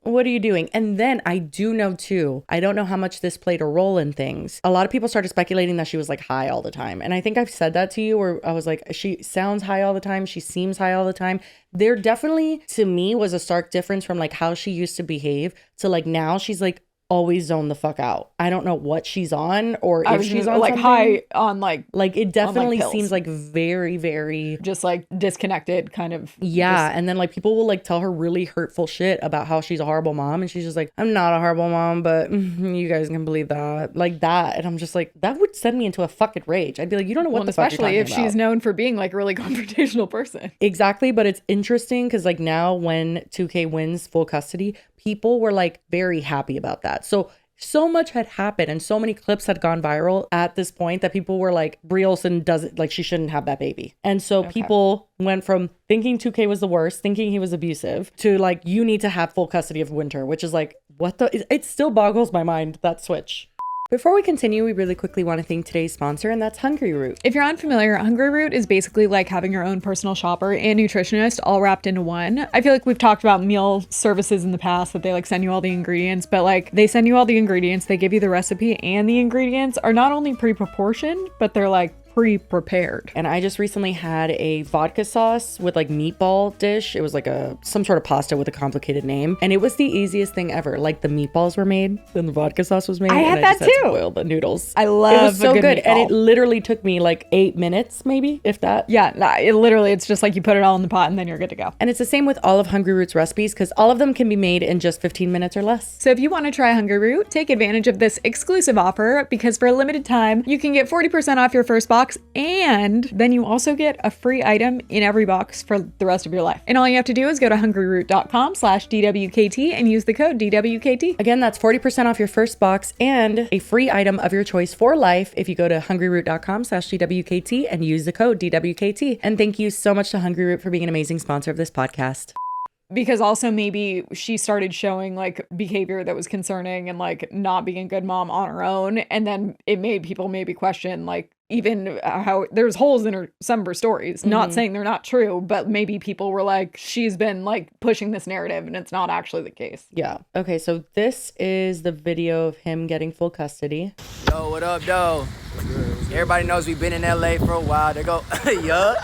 what are you doing? And then I do know too, I don't know how much this played a role in things. A lot of people started speculating that she was like high all the time. And I think I've said that to you, where I was like, she sounds high all the time. She seems high all the time. There definitely, to me, was a stark difference from like how she used to behave to like now she's like always zone the fuck out. I don't know what she's on, or if she's on like something. high on like it definitely pills. seems like very, very just like disconnected kind of. Yeah. And then like people will like tell her really hurtful shit about how she's a horrible mom, and she's just like, I'm not a horrible mom, but you guys can believe that, like that. And I'm just like, that would send me into a fucking rage. I'd be like, you don't know what the fuck you're talking about. Especially if she's known for being like a really confrontational person. Exactly. But it's interesting because like now when 2K wins full custody, people were like very happy about that. So much had happened and so many clips had gone viral at this point that people were like, Bri Olsen doesn't, like, she shouldn't have that baby. And so people went from thinking 2K was the worst, thinking he was abusive, to like, you need to have full custody of Winter, which is like, what the, it still boggles my mind, that switch. Before we continue, we really quickly want to thank today's sponsor, and that's Hungry Root. If you're unfamiliar, Hungry Root is basically like having your own personal shopper and nutritionist all wrapped into one. I feel like we've talked about meal services in the past that they like send you all the ingredients, but like they send you all the ingredients, they give you the recipe, and the ingredients are not only pre-proportioned, but they're like pre-prepared. And I just recently had a vodka sauce with like meatball dish. It was like some sort of pasta with a complicated name. And it was the easiest thing ever. Like the meatballs were made, then the vodka sauce was made. I had and that I just too. Had to boil the noodles. I love it was so a good. meatball. And it literally took me like 8 minutes, maybe, if that. Yeah, it's just like you put it all in the pot and then you're good to go. And it's the same with all of Hungry Root's recipes because all of them can be made in just 15 minutes or less. So if you want to try Hungry Root, take advantage of this exclusive offer because for a limited time, you can get 40% off your first box and then you also get a free item in every box for the rest of your life. And all you have to do is go to hungryroot.com/DWKT and use the code DWKT. Again, that's 40% off your first box and a free item of your choice for life if you go to hungryroot.com/DWKT and use the code DWKT. And thank you so much to Hungry Root for being an amazing sponsor of this podcast. Because also maybe she started showing like behavior that was concerning and like not being a good mom on her own. And then it made people maybe question like even how there's holes in some of her stories. Not saying they're not true, but maybe people were like, she's been like pushing this narrative and it's not actually the case. Yeah. Okay, so this is the video of him getting full custody. Yo, what up, though? Everybody knows we've been in LA for a while. There go, yup.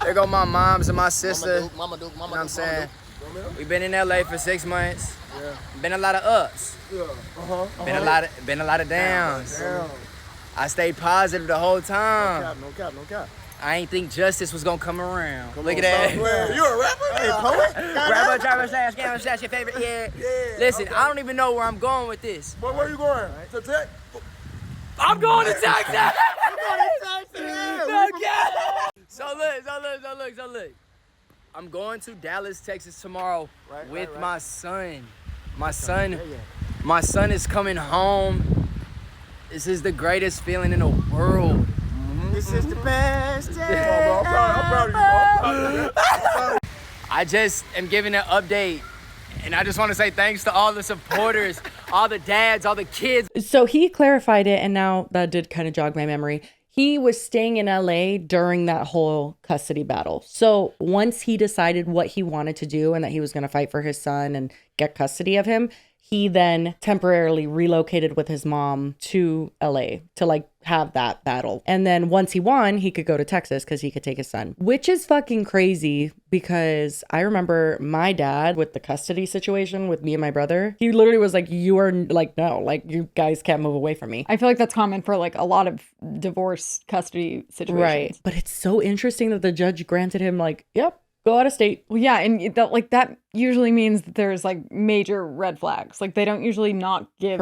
There go my moms and my sister. You know what I'm saying? We've been in LA for 6 months. Yeah. Been a lot of ups. Yeah. Been a lot of downs. I stayed positive the whole time. No cap. I ain't think justice was gonna come around. Look at that. You a rapper? Hey, poet? Rapper, driver, slash, scammer, slash, your favorite, yeah. Listen, okay. I don't even know where I'm going with this. Where are you going? To Texas? I'm going to Texas! I'm going to Texas! No cap! So look. I'm going to Dallas, Texas tomorrow with my son. My son is coming home. This is the greatest feeling in the world. This is the best day. I'm proud of you. I just am giving an update. And I just want to say thanks to all the supporters, all the dads, all the kids. So he clarified it, and now that did kind of jog my memory. He was staying in LA during that whole custody battle. So once he decided what he wanted to do and that he was going to fight for his son and get custody of him, he then temporarily relocated with his mom to LA to like have that battle. And then once he won, he could go to Texas because he could take his son, which is fucking crazy because I remember my dad with the custody situation with me and my brother. He literally was like, you are like, no, like you guys can't move away from me. I feel like that's common for like a lot of divorce custody situations. Right. But it's so interesting that the judge granted him like, yep. Go out of state. Well, yeah, and that usually means that there's like major red flags. Like they don't usually not give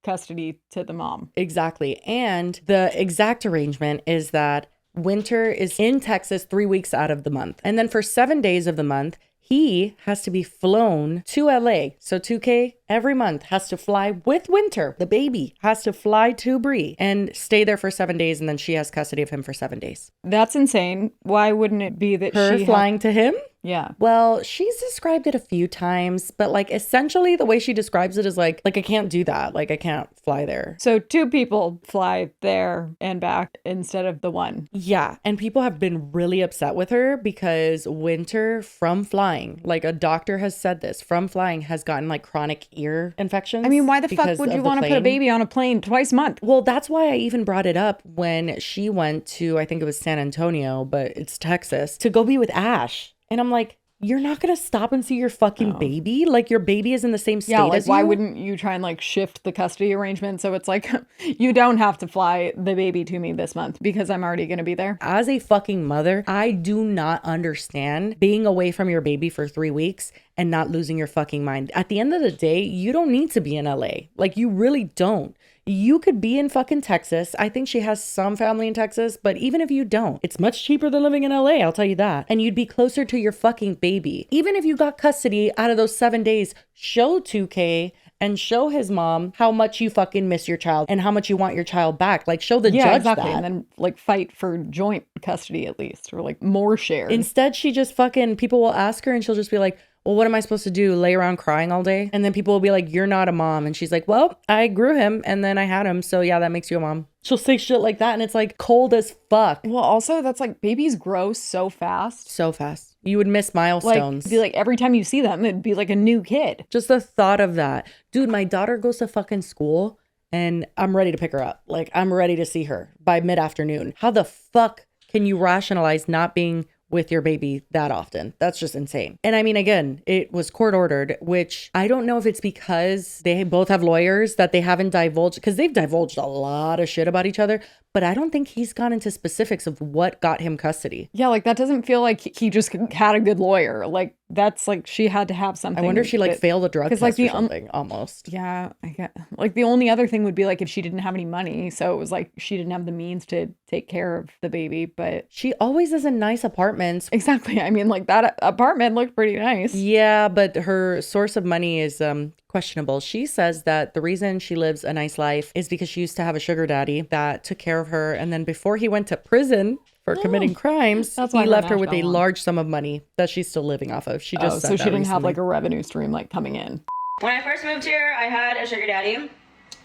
custody to the mom. Exactly. And the exact arrangement is that Winter is in Texas 3 weeks out of the month. And then for 7 days of the month, he has to be flown to LA. So 2K every month has to fly with Winter. The baby has to fly to Bri and stay there for 7 days. And then she has custody of him for 7 days. That's insane. Why wouldn't it be that her flying to him? Yeah. Well, she's described it a few times, but like essentially the way she describes it is like I can't do that. Like I can't fly there. So 2 people fly there and back instead of the one. Yeah. And people have been really upset with her because Winter from flying, like a doctor has said this, from flying has gotten like chronic ear infections. I mean, why the fuck would you want to put a baby on a plane twice a month? Well, that's why I even brought it up when she went to, I think it was San Antonio, but it's Texas, to go be with Ash. And I'm like, you're not going to stop and see your fucking baby? Like your baby is in the same state as you? Why wouldn't you try and like shift the custody arrangement? So it's like, you don't have to fly the baby to me this month because I'm already going to be there. As a fucking mother, I do not understand being away from your baby for 3 weeks and not losing your fucking mind. At the end of the day, you don't need to be in LA. Like you really don't. You could be in fucking Texas. I think she has some family in Texas, but even if you don't, it's much cheaper than living in LA, I'll tell you that. And you'd be closer to your fucking baby. Even if you got custody out of those 7 days, show 2K and show his mom how much you fucking miss your child and how much you want your child back. Like show the judge that. And then like fight for joint custody at least, or like more shared. Instead, she just fucking, people will ask her and she'll just be like, well, what am I supposed to do? Lay around crying all day? And then people will be like, you're not a mom. And she's like, well, I grew him and then I had him. So yeah, that makes you a mom. She'll say shit like that. And it's like cold as fuck. Well, also that's like babies grow so fast. So fast. You would miss milestones. Like, be like every time you see them, it'd be like a new kid. Just the thought of that. Dude, my daughter goes to fucking school and I'm ready to pick her up. Like, I'm ready to see her by mid-afternoon. How the fuck can you rationalize not being with your baby that often? That's just insane. And I mean, again, it was court ordered, which I don't know if it's because they both have lawyers that they haven't divulged, because they've divulged a lot of shit about each other, but I don't think he's gone into specifics of what got him custody. Yeah, like that doesn't feel like he just had a good lawyer. Like that's like she had to have something. I wonder if she like failed a drug test like or something almost. Yeah, I get like the only other thing would be like if she didn't have any money, so it was like she didn't have the means to take care of the baby. But she always is in nice apartments. Exactly. I mean, like that apartment looked pretty nice. Yeah, but her source of money is questionable. She says that the reason she lives a nice life is because she used to have a sugar daddy that took care of her, and then before he went to prison for committing crimes, he left her with a large sum of money that she's still living off of. She just so she didn't have like a revenue stream like coming in. When I first moved here, I had a sugar daddy who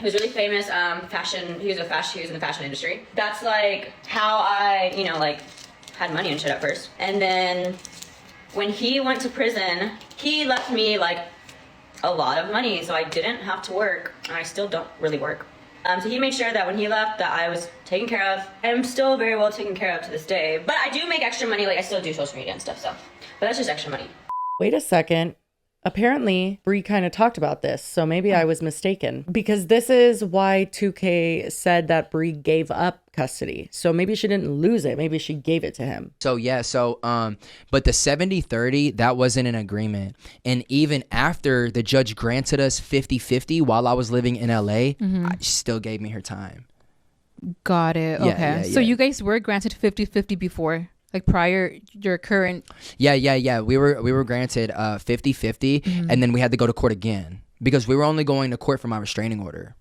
was really famous. Fashion. He was in the fashion industry. That's like how I, like had money and shit at first. And then when he went to prison, he left me like a lot of money, so I didn't have to work. And I still don't really work. So he made sure that when he left that I was taken care of. I'm still very well taken care of to this day. But I do make extra money, like I still do social media and stuff, so. But that's just extra money. Wait a second. Apparently, Bri kind of talked about this, so maybe I was mistaken. Because this is why 2K said that Bri gave up custody. So maybe she didn't lose it. Maybe she gave it to him. So yeah, but the 70-30, that wasn't an agreement. And even after the judge granted us 50-50 while I was living in LA, she still gave me her time. Got it. Okay. So you guys were granted 50-50 before? Like prior your current. Yeah. We were granted 50-50, and then we had to go to court again because we were only going to court for my restraining order.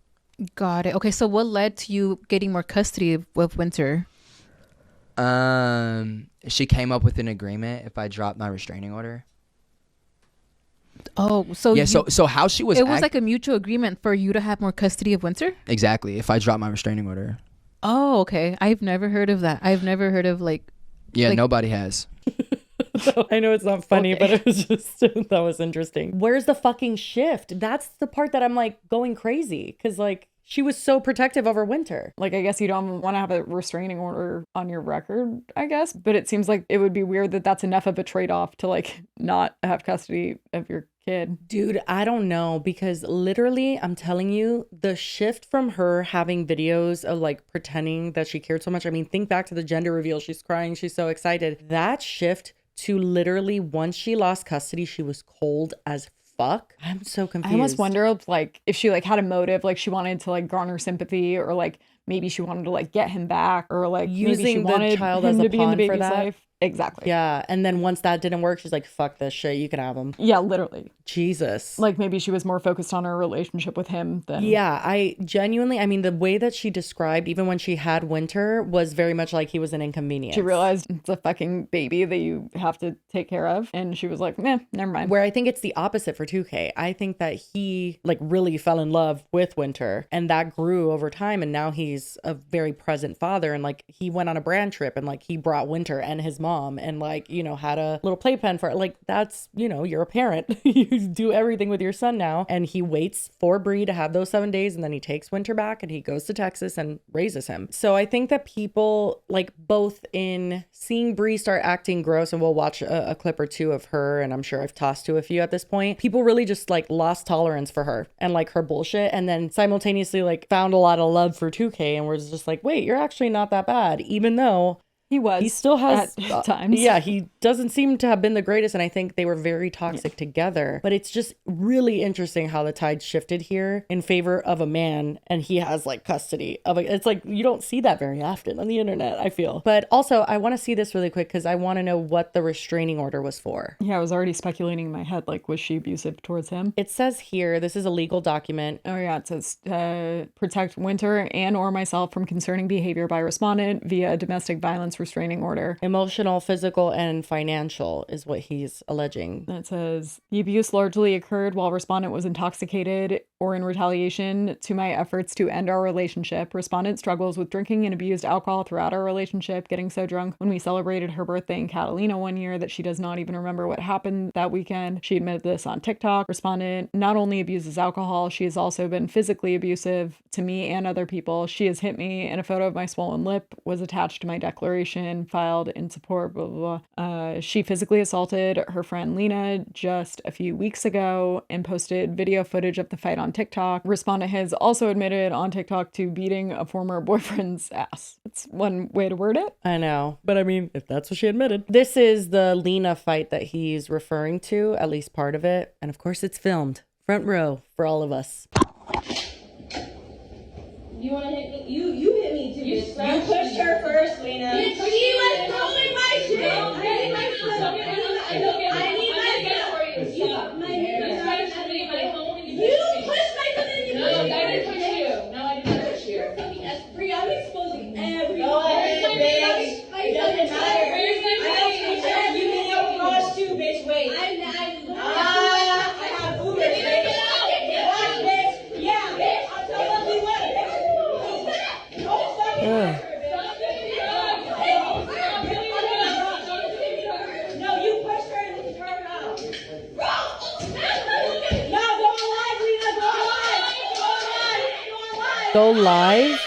Got it. Okay, so what led to you getting more custody of Winter? She came up with an agreement if I dropped my restraining order. Oh, so yeah. So how she was? It was like a mutual agreement for you to have more custody of Winter. Exactly. If I dropped my restraining order. Oh, okay. I've never heard of that. I've never heard of like. Yeah, nobody has. I know it's not funny, but it was just, that was interesting. Where's the fucking shift? That's the part that I'm like going crazy because like she was so protective over Winter. Like, I guess you don't want to have a restraining order on your record, I guess. But it seems like it would be weird that that's enough of a trade-off to like not have custody of your kid. Dude, I don't know, because literally I'm telling you, the shift from her having videos of like pretending that she cared so much. I mean, think back to the gender reveal. She's crying. She's so excited. That shift to literally once she lost custody, she was cold as fuck. I'm so confused. I almost wonder if like if she like had a motive, like she wanted to like garner sympathy, or like maybe she wanted to like get him back, or like using maybe she wanted the child him as a to be in the pawn for baby's that. life. Exactly. Yeah. And then once that didn't work, she's like, fuck this shit. You can have him. Yeah, literally. Jesus. Like maybe she was more focused on her relationship with him than. Yeah, I genuinely, I mean, the way that she described, even when she had Winter, was very much like he was an inconvenience. She realized it's a fucking baby that you have to take care of. And she was like, never mind. Where I think it's the opposite for 2K. I think that he like really fell in love with Winter, and that grew over time. And now he's a very present father. And like he went on a brand trip and like he brought Winter and his mom and like, you know, had a little playpen for it. Like that's, you know, you're a parent. You do everything with your son now. And he waits for Bri to have those 7 days, and then he takes Winter back and he goes to Texas and raises him. So I think that people like both in seeing Bri start acting gross, and we'll watch a clip or two of her, and I'm sure I've tossed to a few at this point. People really just like lost tolerance for her and like her bullshit, and then simultaneously like found a lot of love for 2K and was just like, wait, you're actually not that bad, even though he still has at times. Yeah, he doesn't seem to have been the greatest, and I think they were very toxic together. But it's just really interesting how the tide shifted here in favor of a man, and he has like custody of it. It's like you don't see that very often on the internet, I feel. But also, I want to see this really quick because I want to know what the restraining order was for. Yeah, I was already speculating in my head, like, was she abusive towards him? It says here, this is a legal document. Oh yeah, it says protect Winter and or myself from concerning behavior by respondent via domestic violence restraining order. Emotional, physical, and financial is what he's alleging. It says the abuse largely occurred while respondent was intoxicated or in retaliation to my efforts to end our relationship. Respondent struggles with drinking and abused alcohol throughout our relationship, getting so drunk when we celebrated her birthday in Catalina one year that she does not even remember what happened that weekend. She admitted this on TikTok. Respondent not only abuses alcohol, she has also been physically abusive to me and other people. She has hit me, and a photo of my swollen lip was attached to my declaration filed in support, blah, blah, blah. She physically assaulted her friend Lena just a few weeks ago and posted video footage of the fight on TikTok. Respondent has also admitted on TikTok to beating a former boyfriend's ass. That's one way to word it. I know, but I mean, if that's what she admitted. This is the Lena fight that he's referring to, at least part of it. And of course it's filmed. Front row for all of us. You want to hit me? You hit me too. You pushed her first, Lena. She was throwing my shit. No, I need my stuff. I need my stuff. You pushed my stuff. No, I didn't push you. No, I didn't push you. Bri, I'm exposing everything. Go ahead, bitch. It doesn't matter. You mean up cross too, bitch. Wait. I have food. Watch, bitch. Yeah, bitch. I'll tell you ugly way. Don't fucking No, you pushed her and then you turned around. No, go live, Lena. Go live?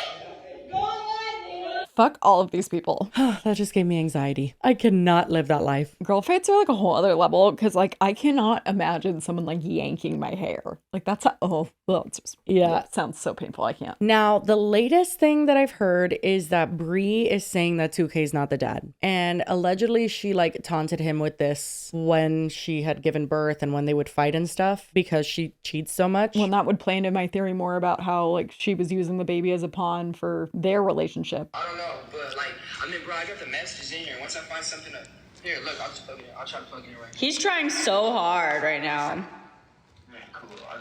Fuck all of these people. That just gave me anxiety. I cannot live that life. Girl fights are like a whole other level because like I cannot imagine someone like yanking my hair. Like that's it's just, that sounds so painful. I can't. Now, the latest thing that I've heard is that Bri is saying that 2K is not the dad. And allegedly she like taunted him with this when she had given birth and when they would fight and stuff because she cheats so much. Well, that would play into my theory more about how like she was using the baby as a pawn for their relationship. I don't know, but like, I mean, bro, I got the messages in here. Once I find something up, here, look, I'll just plug it in. I'll try to plug it in right now. He's trying so hard right now.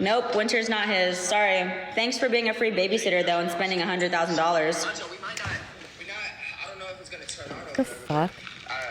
Nope, winter's not his. Sorry. Thanks for being a free babysitter though and spending $100,000. We might not, I don't know if it's gonna turn on. What the fuck?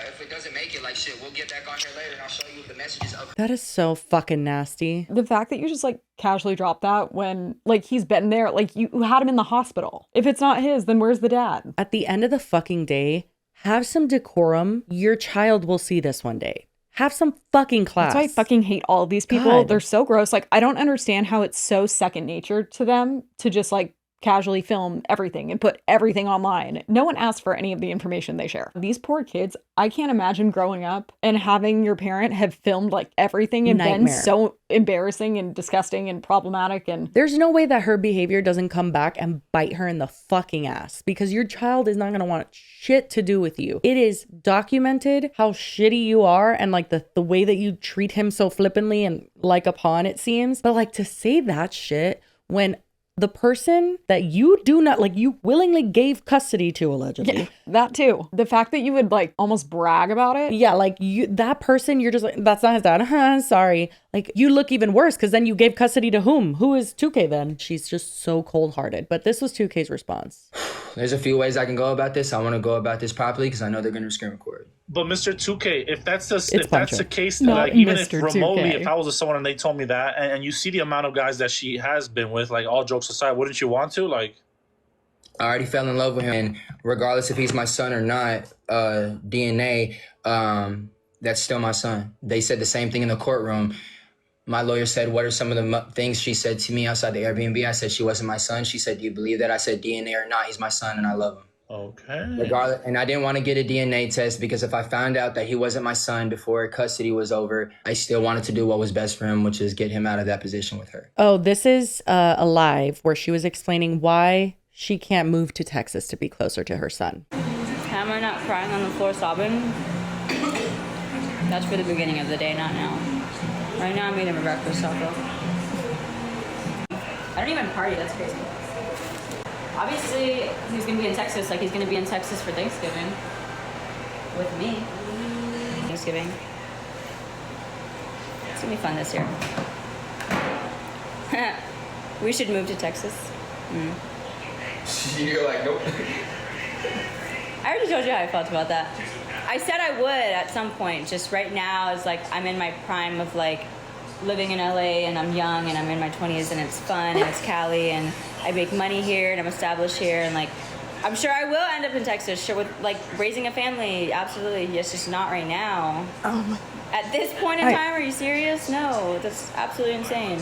If it doesn't make it, like shit, we'll get back on here later and I'll show you the messages of. That is so fucking nasty. The fact that you just like casually dropped that when like he's been there, like you had him in the hospital. If it's not his, then where's the dad? At the end of the fucking day, have some decorum. Your child will see this one day. Have some fucking class. That's why I fucking hate all of these people. God. They're so gross. Like, I don't understand how it's so second nature to them to just like casually film everything and put everything online. No one asks for any of the information they share. These poor kids, I can't imagine growing up and having your parent have filmed like everything and been so embarrassing and disgusting and problematic. And there's no way that her behavior doesn't come back and bite her in the fucking ass because your child is not going to want shit to do with you. It is documented how shitty you are and like the way that you treat him so flippantly and like a pawn, it seems. But like to say that shit when the person that you do not like, you willingly gave custody to, allegedly. Yeah, that too. The fact that you would like almost brag about it. Yeah, like that person, you're just like, that's not his dad. Sorry. Like you look even worse because then you gave custody to whom? Who is 2K then? She's just so cold-hearted. But this was 2K's response. There's a few ways I can go about this. I want to go about this properly because I know they're going to screen record. But Mr. 2K, if that's the case, Not like even Mr. if remotely, 2K. if I was with someone and they told me that, and you see the amount of guys that she has been with, like all jokes aside, wouldn't you want to? Like, I already fell in love with him, and regardless if he's my son or not, DNA, that's still my son. They said the same thing in the courtroom. My lawyer said, what are some of the things she said to me outside the Airbnb? I said she wasn't my son. She said, do you believe that? I said, DNA or not, he's my son and I love him. Okay. Regardless, and I didn't want to get a DNA test because if I found out that he wasn't my son before custody was over, I still wanted to do what was best for him, which is get him out of that position with her. Oh, this is a live where she was explaining why she can't move to Texas to be closer to her son. Am I not crying on the floor sobbing? That's for the beginning of the day, not now. Right now I'm eating my breakfast taco. I don't even party, that's crazy. Obviously, he's gonna be in Texas, like he's gonna be in Texas for Thanksgiving. With me. Thanksgiving. It's gonna be fun this year. We should move to Texas. You're like, nope. I already told you how I felt about that. I said I would at some point, just right now is like I'm in my prime of like living in LA and I'm young and I'm in my 20s and it's fun and it's Cali and I make money here and I'm established here and like I'm sure I will end up in Texas, sure, with like raising a family. Absolutely. It's just not right now. At this point in time, are you serious? No, that's absolutely insane.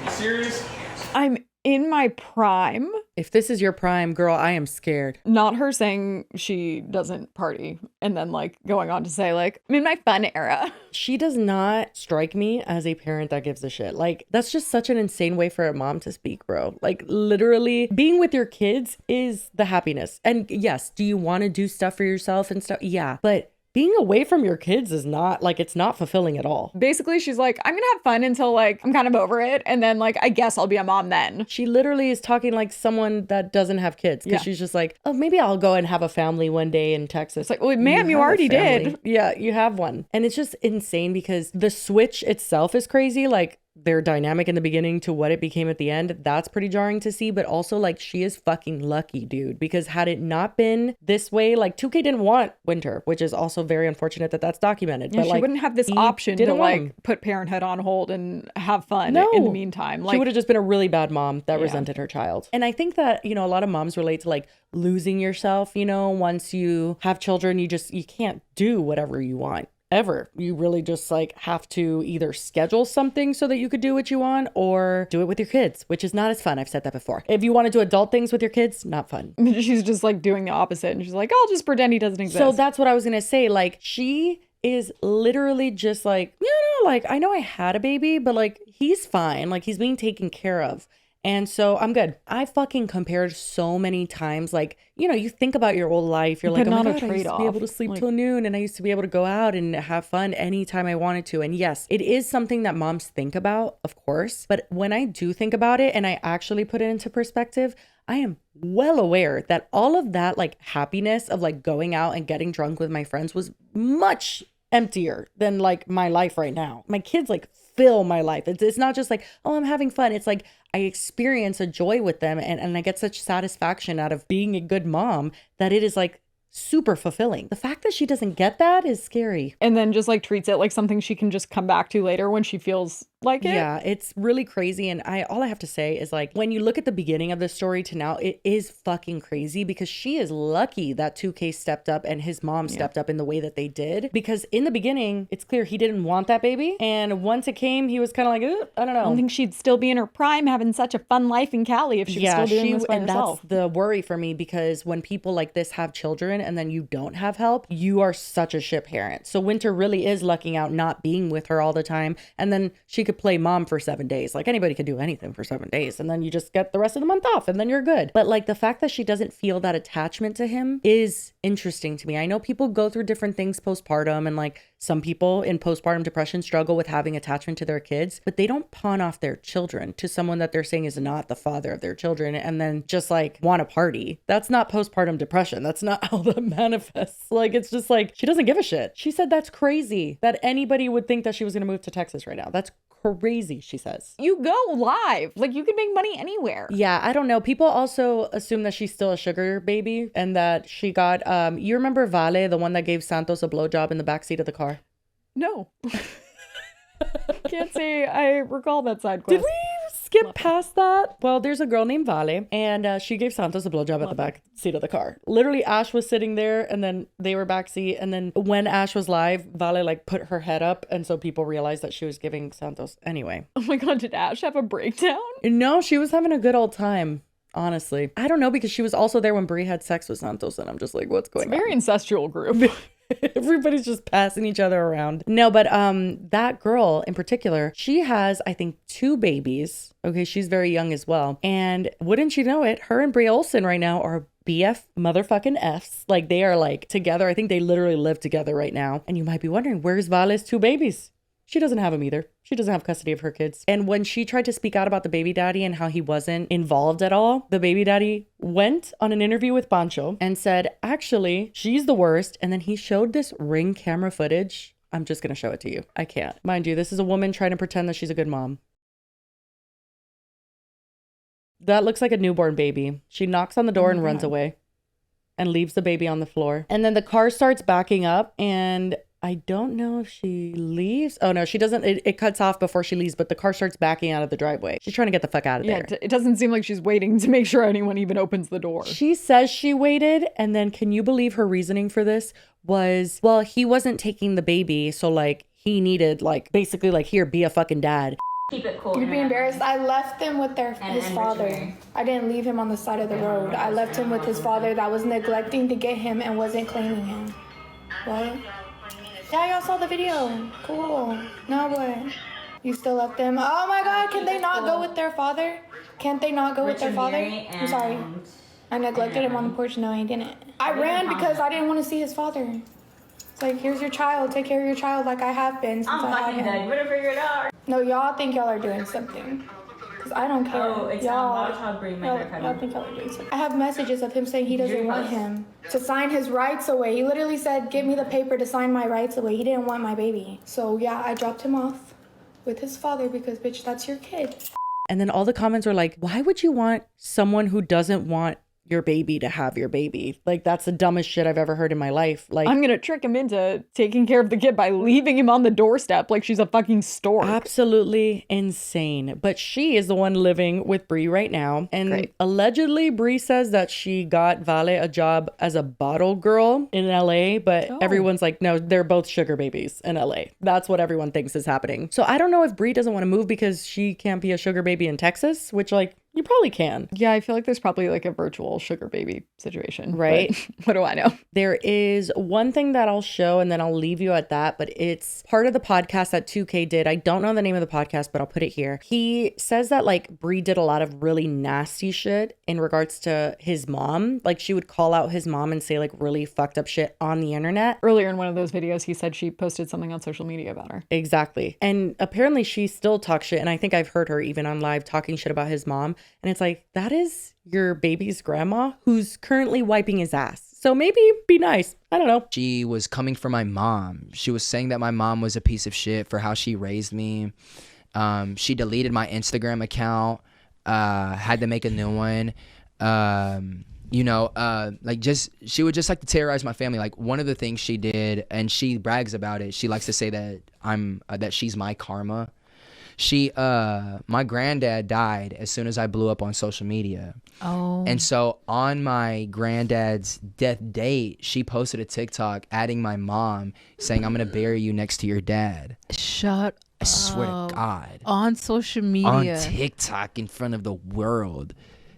You serious? I'm in my prime. If this is your prime, girl, I am scared. Not her saying she doesn't party and then like going on to say like, I'm in my fun era. She does not strike me as a parent that gives a shit. Like, that's just such an insane way for a mom to speak, bro. Like, literally, being with your kids is the happiness. And yes, do you want to do stuff for yourself and stuff? Yeah. But being away from your kids is not, like, it's not fulfilling at all. Basically, she's like, I'm gonna have fun until like I'm kind of over it. And then like, I guess I'll be a mom then. She literally is talking like someone that doesn't have kids. Because she's just like, oh, maybe I'll go and have a family one day in Texas. It's like, well, ma'am, you already did. Yeah, you have one. And it's just insane because the switch itself is crazy. Like, their dynamic in the beginning to what it became at the end, that's pretty jarring to see. But also, like, she is fucking lucky, dude, because had it not been this way, like 2K didn't want Winter, which is also very unfortunate that that's documented. Yeah, but she like, wouldn't have this option to like put parenthood on hold and have fun in the meantime. Like, she would have just been a really bad mom that resented her child. And I think that, you know, a lot of moms relate to like losing yourself, you know, once you have children, you can't do whatever you want. Ever. You really just like have to either schedule something so that you could do what you want or do it with your kids, which is not as fun. I've said that before. If you want to do adult things with your kids, not fun. She's just like doing the opposite. And she's like, I'll just pretend he doesn't exist. So that's what I was going to say. Like, she is literally just like, like, I know I had a baby, but like, he's fine. Like, he's being taken care of. And so I'm good. I fucking compared so many times. Like, you know, you think about your old life. You're like, oh my God, I used to be able to sleep till noon and I used to be able to go out and have fun anytime I wanted to. And yes, it is something that moms think about, of course. But when I do think about it and I actually put it into perspective, I am well aware that all of that like happiness of like going out and getting drunk with my friends was much emptier than like my life right now. My kids like fill my life. It's not just like, oh, I'm having fun. It's like I experience a joy with them and I get such satisfaction out of being a good mom that it is like super fulfilling. The fact that she doesn't get that is scary. And then just like treats it like something she can just come back to later when she feels like it. Yeah, it's really crazy. And all I have to say is like, when you look at the beginning of the story to now, it is fucking crazy because she is lucky that 2K stepped up and his mom stepped up in the way that they did. Because in the beginning, it's clear he didn't want that baby. And once it came, he was kind of like, I don't know. I don't think she'd still be in her prime having such a fun life in Cali if she was still doing this by herself. That's the worry for me because when people like this have children and then you don't have help, you are such a shit parent. So Winter really is lucking out not being with her all the time. And then she could play mom for 7 days. Like, anybody could do anything for 7 days and then you just get the rest of the month off and then you're good. But like, the fact that she doesn't feel that attachment to him is interesting to me. I know people go through different things postpartum and like some people in postpartum depression struggle with having attachment to their kids, but they don't pawn off their children to someone that they're saying is not the father of their children and then just like want to party. That's not postpartum depression. That's not how that manifests. Like, it's just like, she doesn't give a shit. She said that's crazy that anybody would think that she was going to move to Texas right now. That's crazy, she says. You go live. Like, you can make money anywhere. Yeah, I don't know. People also assume that she's still a sugar baby and that she got, you remember Vale, the one that gave Santos a blowjob in the backseat of the car? No. Can't say I recall that side quest. Did we skip past that? Well, there's a girl named Vale and she gave Santos a blowjob at the back seat of the car. Literally, Ash was sitting there and then they were backseat. And then when Ash was live, Vale like put her head up. And so people realized that she was giving Santos. Anyway. Oh my God, did Ash have a breakdown? No, she was having a good old time. Honestly, I don't know, because she was also there when Bri had sex with Santos, and I'm just like, what's going on? Very incestual group. Everybody's just passing each other around. No, but that girl in particular, she has, I think, 2 babies. Okay, she's very young as well. And wouldn't you know it, her and Bri Olsen right now are BF motherfucking Fs. Like, they are like together. I think they literally live together right now. And you might be wondering, where's Vale's 2 babies? She doesn't have them either. She doesn't have custody of her kids. And when she tried to speak out about the baby daddy and how he wasn't involved at all, the baby daddy went on an interview with Pancho and said, actually, she's the worst. And then he showed this Ring camera footage. I'm just going to show it to you. I can't. Mind you, this is a woman trying to pretend that she's a good mom. That looks like a newborn baby. She knocks on the door and runs away and leaves the baby on the floor. And then the car starts backing up and I don't know if she leaves. Oh no, she doesn't. It cuts off before she leaves, but the car starts backing out of the driveway. She's trying to get the fuck out of there. It doesn't seem like she's waiting to make sure anyone even opens the door. She says she waited, and then can you believe her reasoning for this was, well, he wasn't taking the baby, so like he needed like basically like, here, be a fucking dad. Keep it cool. You'd be embarrassed. I left them with his father. I didn't leave him on the side of the road. I left him with his father that was neglecting to get him and wasn't claiming him. What? Yeah, y'all saw the video. Cool. Now what? You still left them? Oh my God, can they not go with their father? Can't they not go with their father? I'm sorry. I neglected him on the porch. No, I didn't. I ran because I didn't want to see his father. It's like, here's your child. Take care of your child like I have been since I had him. You better figure it out. No, y'all think y'all are doing something. Because I don't care. Oh, it's y'all think y'all think y'all are doing something. I have messages of him saying he doesn't want him to sign his rights away. He literally said, give me the paper to sign my rights away. He didn't want my baby. So yeah, I dropped him off with his father because, bitch, that's your kid. And then all the comments are like, why would you want someone who doesn't want your baby to have your baby? Like, that's the dumbest shit I've ever heard in my life. Like, I'm gonna trick him into taking care of the kid by leaving him on the doorstep like she's a fucking stork. Absolutely insane. But she is the one living with Bri right now. And allegedly, Bri says that she got Vale a job as a bottle girl in LA, but everyone's like, no, they're both sugar babies in LA. That's what everyone thinks is happening. So I don't know if Bri doesn't want to move because she can't be a sugar baby in Texas, which, like, you probably can. Yeah, I feel like there's probably like a virtual sugar baby situation. Right? What do I know? There is one thing that I'll show and then I'll leave you at that, but it's part of the podcast that 2K did. I don't know the name of the podcast, but I'll put it here. He says that like Bri did a lot of really nasty shit in regards to his mom. Like she would call out his mom and say like really fucked up shit on the internet. Earlier in one of those videos, he said she posted something on social media about her. Exactly. And apparently she still talks shit. And I think I've heard her even on live talking shit about his mom. And it's like, that is your baby's grandma who's currently wiping his ass. So maybe be nice. I don't know. She was coming for my mom. She was saying that my mom was a piece of shit for how she raised me. She deleted my Instagram account, had to make a new one. Like she would just like to terrorize my family. Like one of the things she did, and she brags about it, she likes to say that that she's my karma. My granddad died as soon as I blew up on social media. Oh. And so on my granddad's death date, she posted a TikTok adding my mom saying, I'm going to bury you next to your dad. Shut I swear to God. On social media. On TikTok in front of the world.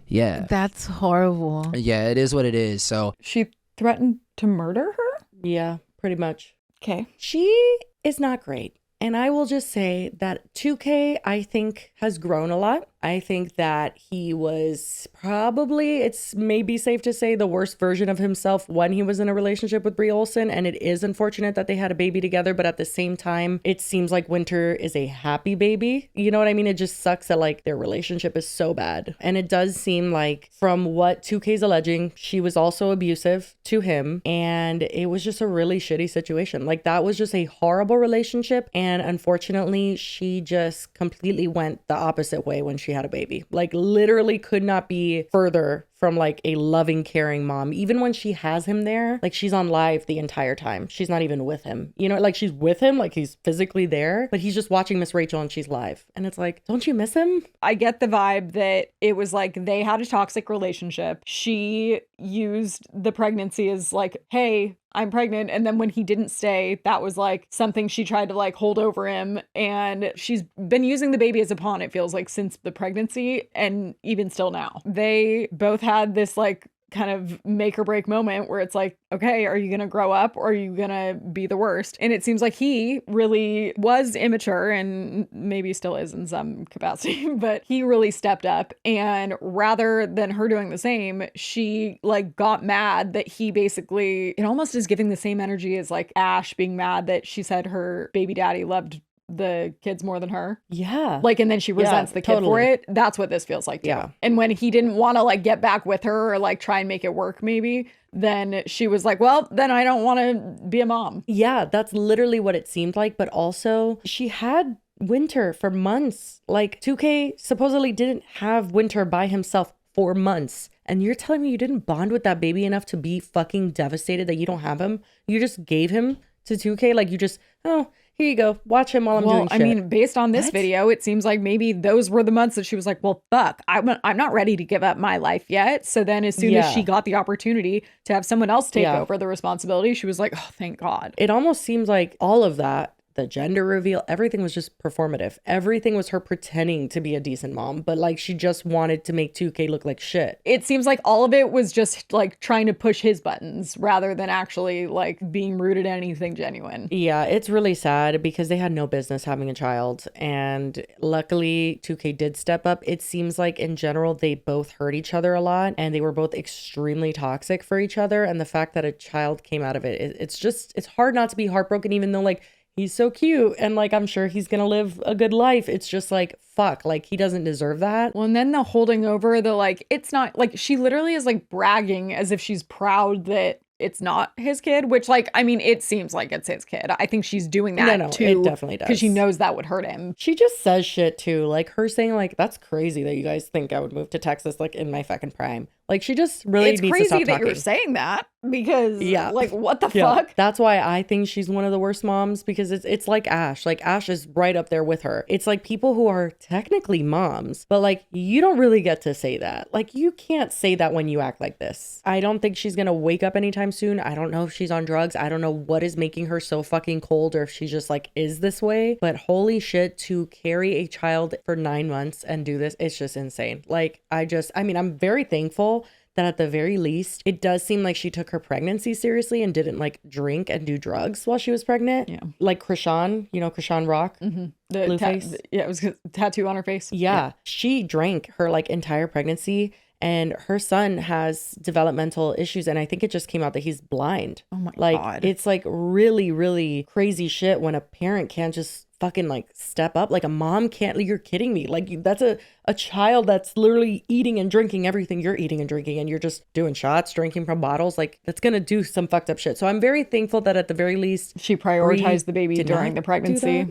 Yeah. That's horrible. Yeah, it is what it is. So she threatened to murder her? Yeah, pretty much. Okay. She is not great. And I will just say that 2K, I think, has grown a lot. I think that he was probably, it's maybe safe to say, the worst version of himself when he was in a relationship with Bri Olsen. And it is unfortunate that they had a baby together. But at the same time, it seems like Winter is a happy baby. You know what I mean? It just sucks that like their relationship is so bad. And it does seem like from what 2K's alleging, she was also abusive to him. And it was just a really shitty situation. Like that was just a horrible relationship. And unfortunately, she just completely went the opposite way when she had a baby. Like literally could not be further from like a loving, caring mom. Even when she has him there, like she's on live the entire time. She's not even with him. You know, like she's with him, like he's physically there, but he's just watching Miss Rachel and she's live. And it's like, don't you miss him? I get the vibe that it was like they had a toxic relationship. She used the pregnancy as like, hey, I'm pregnant. And then when he didn't stay, that was like something she tried to like hold over him. And she's been using the baby as a pawn, it feels like, since the pregnancy and even still now. They both had this like kind of make or break moment where it's like, okay, are you going to grow up or are you going to be the worst? And it seems like he really was immature and maybe still is in some capacity, but he really stepped up. And rather than her doing the same, she like got mad that he basically, it almost is giving the same energy as like Ash being mad that she said her baby daddy loved the kids more than her. Yeah. Like, and then she resents the kid for it. That's what this feels like too. Yeah. And when he didn't want to like get back with her or like try and make it work maybe, then she was like, well, then I don't want to be a mom. Yeah, that's literally what it seemed like. But also she had Winter for months. Like 2K supposedly didn't have Winter by himself for months. And you're telling me you didn't bond with that baby enough to be fucking devastated that you don't have him? You just gave him to 2K. Like you just, oh, here you go. Watch him while I'm doing shit. I mean, based on this video, it seems like maybe those were the months that she was like, well, fuck, I'm not ready to give up my life yet. So then as soon as she got the opportunity to have someone else take over the responsibility, she was like, oh, thank God. It almost seems like all of that, the gender reveal, everything was just performative. Everything was her pretending to be a decent mom, but like she just wanted to make 2K look like shit. It seems like all of it was just like trying to push his buttons rather than actually like being rooted in anything genuine. Yeah, it's really sad because they had no business having a child. And luckily 2K did step up. It seems like in general, they both hurt each other a lot and they were both extremely toxic for each other. And the fact that a child came out of it, it's hard not to be heartbroken, even though like he's so cute and like I'm sure he's gonna live a good life. It's just like, fuck, like he doesn't deserve that. Well, and then the holding over, the like, it's not like she literally is like bragging as if she's proud that it's not his kid, which like, I mean, it seems like it's his kid. I think she's doing that too. It definitely does. Because she knows that would hurt him. She just says shit too. Like her saying like, that's crazy that you guys think I would move to Texas like in my fucking prime. Like she just really needs to stop talking. It's crazy that you're saying that because like what the fuck? That's why I think she's one of the worst moms because it's like Ash. Like Ash is right up there with her. It's like people who are technically moms, but like you don't really get to say that. Like you can't say that when you act like this. I don't think she's gonna wake up anytime soon. I don't know if she's on drugs. I don't know what is making her so fucking cold or if she just like is this way. But holy shit, to carry a child for 9 months and do this, it's just insane. Like I mean, I'm very thankful that at the very least, it does seem like she took her pregnancy seriously and didn't like drink and do drugs while she was pregnant. Yeah. Like Krishan, you know, Krishan Rock. Mm-hmm. Blue face. Yeah, it was a tattoo on her face. Yeah. She drank her like entire pregnancy and her son has developmental issues. And I think it just came out that he's blind. Oh my God. God. It's like really, really crazy shit when a parent can't just fucking like step up. Like a mom can't, you're kidding me. Like that's a child that's literally eating and drinking everything you're eating and drinking and you're just doing shots, drinking from bottles. Like that's gonna do some fucked up shit. So I'm very thankful that at the very least she prioritized the baby during the pregnancy.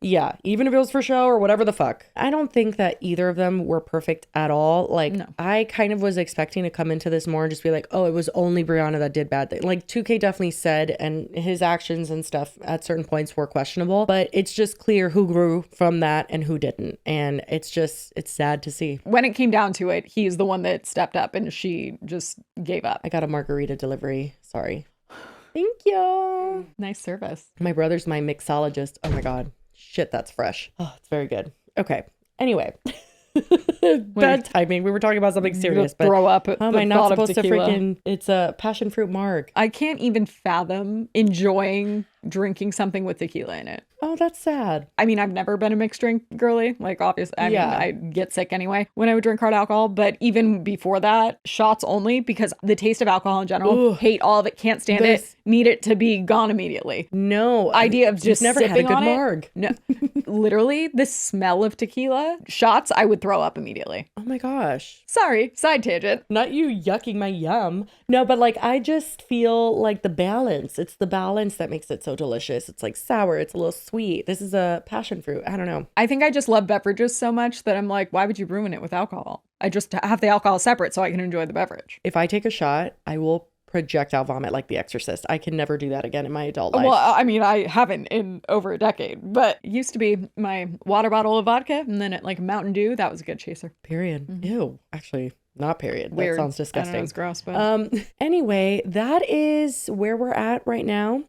Yeah, even if it was for show or whatever the fuck. I don't think that either of them were perfect at all. Like I kind of was expecting to come into this more and just be like, oh, it was only Brianna that did bad things. Like 2K definitely said, and his actions and stuff at certain points were questionable, but it's just clear who grew from that and who didn't. And it's sad to see. When it came down to it, he's the one that stepped up and she just gave up. I got a margarita delivery. Sorry. Thank you. Nice service. My brother's my mixologist. Oh my God. Shit, that's fresh. Oh, it's very good. Okay. Anyway. Bad timing. We were talking about something serious, but throw up. How am I not supposed to freaking? It's a passion fruit marg. I can't even fathom enjoying drinking something with tequila in it. Oh, that's sad. I mean, I've never been a mixed drink girly. Like, obviously, I mean, I get sick anyway when I would drink hard alcohol. But even before that, shots only because the taste of alcohol in general, hate all of it, can't stand it, need it to be gone immediately. No. Idea of just never had a good marg. No, literally the smell of tequila shots, I would throw up immediately. Oh my gosh. Sorry, side tangent. Not you yucking my yum. No, but like I just feel like the balance. It's the balance that makes it so delicious. It's like sour. It's a little sweet. This is a passion fruit. I don't know. I think I just love beverages so much that I'm like, why would you ruin it with alcohol? I just have the alcohol separate so I can enjoy the beverage. If I take a shot, I will projectile vomit like The Exorcist. I can never do that again in my adult life. Well, I mean, I haven't in over a decade, but it used to be my water bottle of vodka and then like Mountain Dew. That was a good chaser. Period. Mm-hmm. Ew. Actually, not period. Weird. That sounds disgusting. I know, it's gross, but anyway, that is where we're at right now.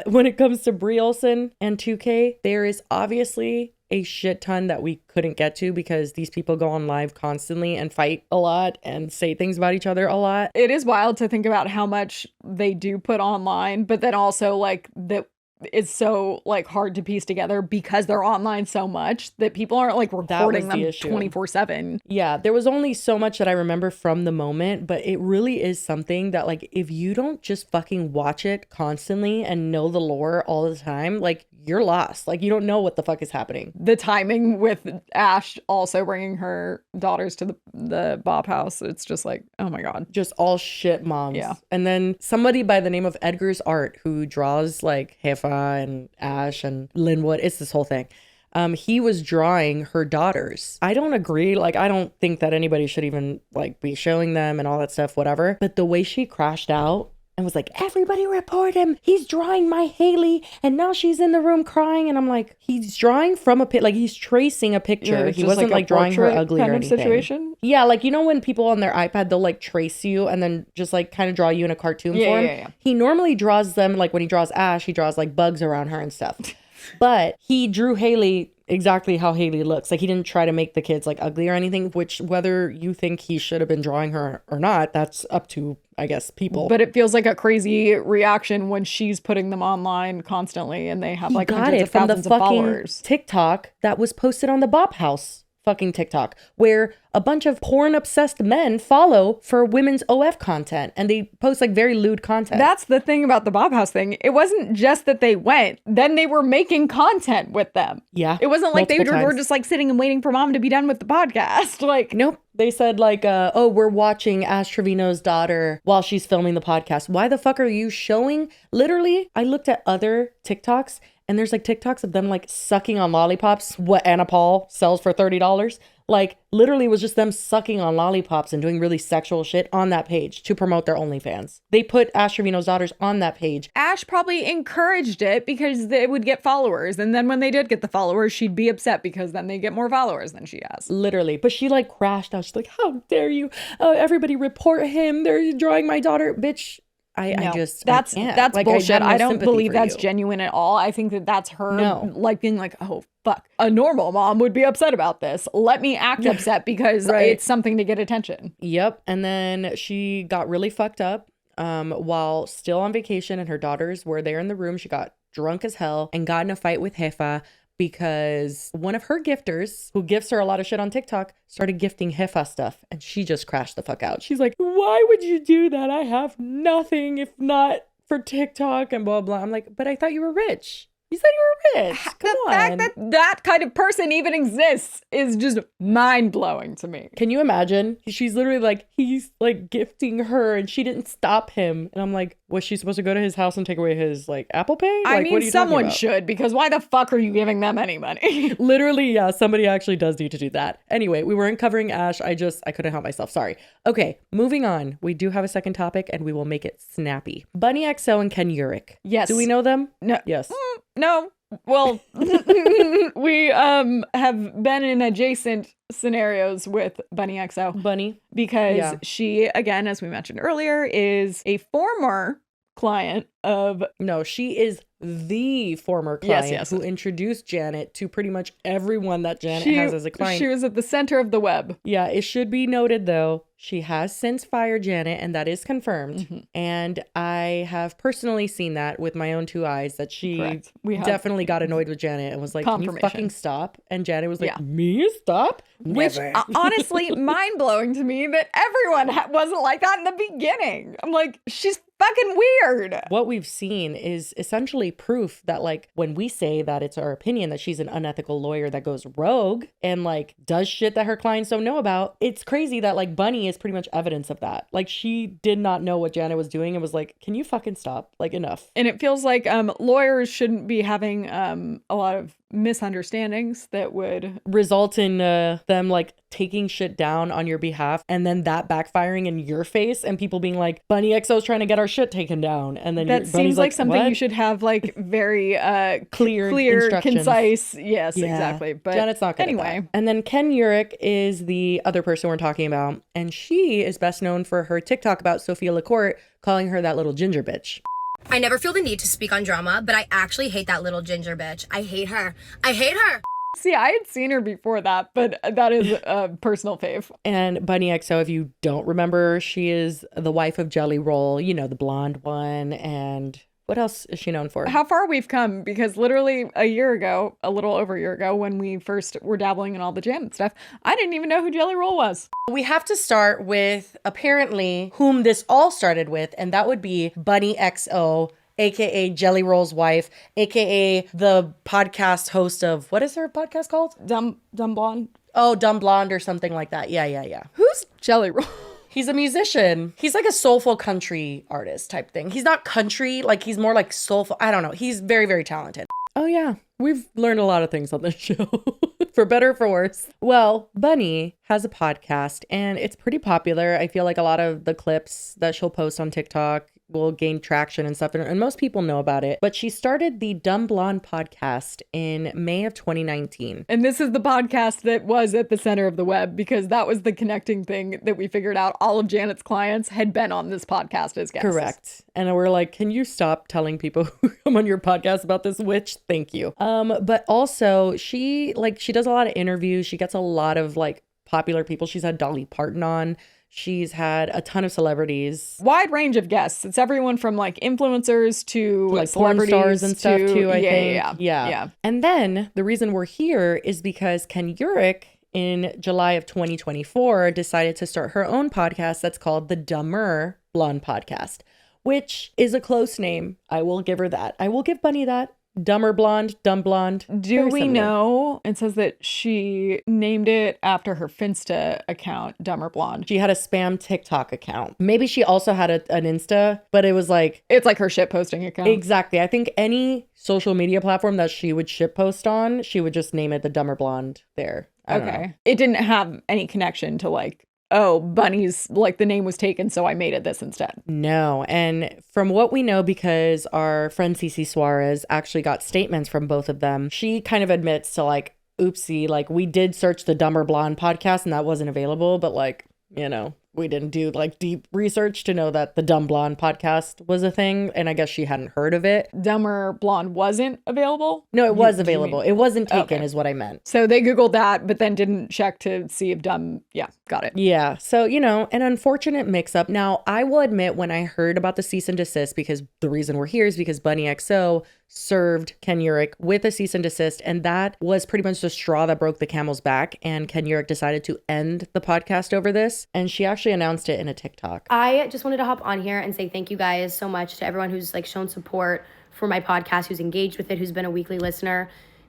When it comes to Bri Olsen and 2K, there is obviously a shit ton that we couldn't get to because these people go on live constantly and fight a lot and say things about each other a lot. It is wild to think about how much they do put online, but then also like that it's so like hard to piece together because they're online so much that people aren't like recording them 24/7. Yeah, there was only so much that I remember from the moment, but it really is something that like if you don't just fucking watch it constantly and know the lore all the time, like you're lost. Like you don't know what the fuck is happening. The timing with Ash also bringing her daughters to the Bob house, it's just like, oh my God. Just all shit moms. Yeah. And then somebody by the name of Edgar's Art who draws like Hefa and Ash and Linwood. It's this whole thing. He was drawing her daughters. I don't agree. Like, I don't think that anybody should even like be showing them and all that stuff, whatever. But the way she crashed out and was like, everybody report him. He's drawing my Haley. And now she's in the room crying. And I'm like, he's drawing from a like he's tracing a picture. He wasn't like drawing her ugly or anything. Situation. Yeah, like you know when people on their iPad, they'll like trace you and then just like kind of draw you in a cartoon form. Yeah. He normally draws them like when he draws Ash, he draws like bugs around her and stuff. But he drew Haley exactly how Haley looks. Like he didn't try to make the kids like ugly or anything, which whether you think he should have been drawing her or not, that's up to, I guess, people. But it feels like a crazy reaction when she's putting them online constantly and they have like hundreds of thousands of followers. TikTok that was posted on the Bop House fucking TikTok, where a bunch of porn obsessed men follow for women's OF content and they post like very lewd content. That's the thing about the Bob House thing. It wasn't just that they went, then they were making content with them. Yeah. It wasn't like they were just like sitting and waiting for mom to be done with the podcast. Like, nope. They said like, oh, we're watching Ash Trevino's daughter while she's filming the podcast. Why the fuck are you showing? Literally, I looked at other TikToks and there's like TikToks of them like sucking on lollipops, what Anna Paul sells for $30. Like literally it was just them sucking on lollipops and doing really sexual shit on that page to promote their OnlyFans. They put Ash Trevino's daughters on that page. Ash probably encouraged it because they would get followers. And then when they did get the followers, she'd be upset because then they get more followers than she has. Literally. But she like crashed out. She's like, how dare you? Everybody report him. They're drawing my daughter. Bitch. That's like, bullshit. I don't believe that's genuine at all. I think that that's her like being like, oh, fuck. A normal mom would be upset about this. Let me act upset because it's something to get attention. Yep. And then she got really fucked up while still on vacation and her daughters were there in the room. She got drunk as hell and got in a fight with Jefa because one of her gifters, who gifts her a lot of shit on TikTok, started gifting Jefa stuff and she just crashed the fuck out. She's like, why would you do that? I have nothing if not for TikTok and blah, blah. I'm like, but I thought you were rich. You said you were rich. Come on. The fact that that kind of person even exists is just mind-blowing to me. Can you imagine? She's literally like, he's like gifting her and she didn't stop him. And I'm like, was she supposed to go to his house and take away his like Apple Pay? I like, mean, what are you someone should, because why the fuck are you giving them any money? Literally, yeah, somebody actually does need to do that. Anyway, we weren't covering Ash. I couldn't help myself. Sorry. Okay, moving on. We do have a second topic and we will make it snappy. Bunnie XO and Ken Eurich. Yes. Do we know them? No. Yes. No. Well, we have been in adjacent scenarios with Bunnie XO. Bunnie. Because she, again, as we mentioned earlier, is a former client of... No, she is the former client who introduced Janet to pretty much everyone that Janet has as a client. She was at the center of the web. Yeah, it should be noted, though, she has since fired Janet, and that is confirmed. Mm-hmm. And I have personally seen that with my own two eyes, that she definitely got annoyed with Janet and was like, can you fucking stop? And Janet was like, me? Stop? Which, honestly, mind-blowing to me that everyone wasn't like that in the beginning. I'm like, she's fucking weird. What we've seen is essentially proof that, like, when we say that it's our opinion that she's an unethical lawyer that goes rogue and like does shit that her clients don't know about, it's crazy that like Bunnie is pretty much evidence of that. Like, she did not know what Janet was doing and was like, can you fucking stop? Like, enough. And it feels like lawyers shouldn't be having a lot of misunderstandings that would result in them like taking shit down on your behalf and then that backfiring in your face and people being like, Bunnie XO's trying to get our shit taken down. And then that seems like something you should have like very clear, concise. Yes, exactly. But Janet's not good anyway. At that. And then Ken Eurich is the other person we're talking about, and she is best known for her TikTok about Sophia LaCourte calling her that little ginger bitch. I never feel the need to speak on drama, but I actually hate that little ginger bitch. I hate her. I hate her. See, I had seen her before that, but that is a personal fave. And Bunnie XO, if you don't remember, she is the wife of Jelly Roll, you know, the blonde one. And what else is she known for? How far we've come, because literally a little over a year ago, when we first were dabbling in all the Janet stuff, I didn't even know who Jelly Roll was. We have to start with apparently whom this all started with, and that would be Bunnie XO, aka Jelly Roll's wife, aka the podcast host of, what is her podcast called? Dumb Blonde. Oh, Dumb Blonde or something like that. Yeah. Who's Jelly Roll? He's a musician. He's like a soulful country artist type thing. He's not country, like he's more like soulful. I don't know. He's very, very talented. Oh yeah, we've learned a lot of things on this show, for better or for worse. Well, Bunnie has a podcast and it's pretty popular. I feel like a lot of the clips that she'll post on TikTok will gain traction and stuff. And most people know about it. But she started the Dumb Blonde podcast in May of 2019. And this is the podcast that was at the center of the web because that was the connecting thing that we figured out. All of Janet's clients had been on this podcast as guests. Correct. And we're like, can you stop telling people who come on your podcast about this witch? Thank you. But also she does a lot of interviews. She gets a lot of like popular people. She's had Dolly Parton on. She's had a ton of celebrities. Wide range of guests. It's everyone from like influencers to like celebrities porn stars and stuff too, I think. Yeah. And then the reason we're here is because Ken Eurich in July of 2024 decided to start her own podcast that's called the Dumber Blonde Podcast, which is a close name. I will give her that. I will give Bunnie that. Dumber Blonde, Dumb Blonde. Do we know? It says that she named it after her Finsta account, Dumber Blonde. She had a spam TikTok account. Maybe she also had an Insta, but it was like... It's like her shit posting account. Exactly. I think any social media platform that she would shit post on, she would just name it the Dumber Blonde there. I don't know. It didn't have any connection to like, oh, Bunnie's, like the name was taken, so I made it this instead. No. And from what we know, because our friend Cece Suarez actually got statements from both of them, she kind of admits to like, oopsie, like we did search the Dumber Blonde podcast and that wasn't available, but like, you know, we didn't do like deep research to know that the Dumb Blonde podcast was a thing. And I guess she hadn't heard of it. Dumber Blonde wasn't available? No, it was available. It wasn't taken is what I meant. So they Googled that, but then didn't check to see if yeah, got it. Yeah. So, you know, an unfortunate mix up. Now, I will admit when I heard about the cease and desist, because the reason we're here is because Bunnie XO served Ken Eurich with a cease and desist. And that was pretty much the straw that broke the camel's back. And Ken Eurich decided to end the podcast over this. And she actually announced it in a TikTok. I just wanted to hop on here and say thank you guys so much to everyone who's like shown support for my podcast, who's engaged with it, who's been a weekly listener.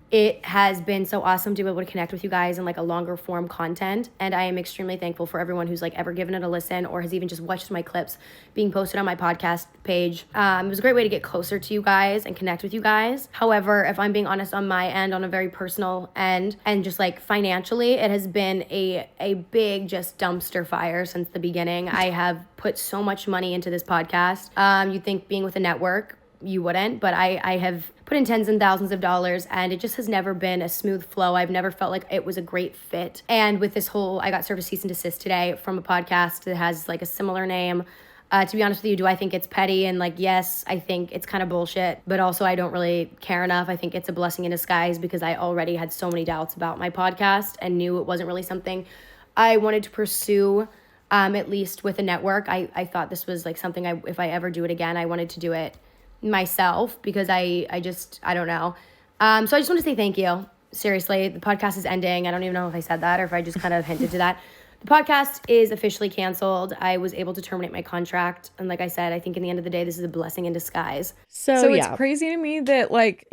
It has been so awesome to be able to connect with you guys in like a longer form content. And I am extremely thankful for everyone who's like ever given it a listen or has even just watched my clips being posted on my podcast page. It was a great way to get closer to you guys and connect with you guys. However, if I'm being honest on my end, on a very personal end and just like financially, it has been a big just dumpster fire since the beginning. I have put so much money into this podcast. You'd think being with a network, you wouldn't, but I have put in tens and thousands of dollars and it just has never been a smooth flow. I've never felt like it was a great fit. And with this whole, I got served a cease and desist today from a podcast that has like a similar name. To be honest with you, do I think it's petty? And like, yes, I think it's kind of bullshit, but also I don't really care enough. I think it's a blessing in disguise because I already had so many doubts about my podcast and knew it wasn't really something I wanted to pursue, at least with a network. I thought this was like something if I ever do it again, I wanted to do it myself because I don't know. So I just want to say thank you. Seriously, the podcast is ending. I don't even know if I said that or if I just kind of hinted to that. The podcast is officially canceled. I was able to terminate my contract. And like I said, I think in the end of the day, this is a blessing in disguise. So it's crazy to me that like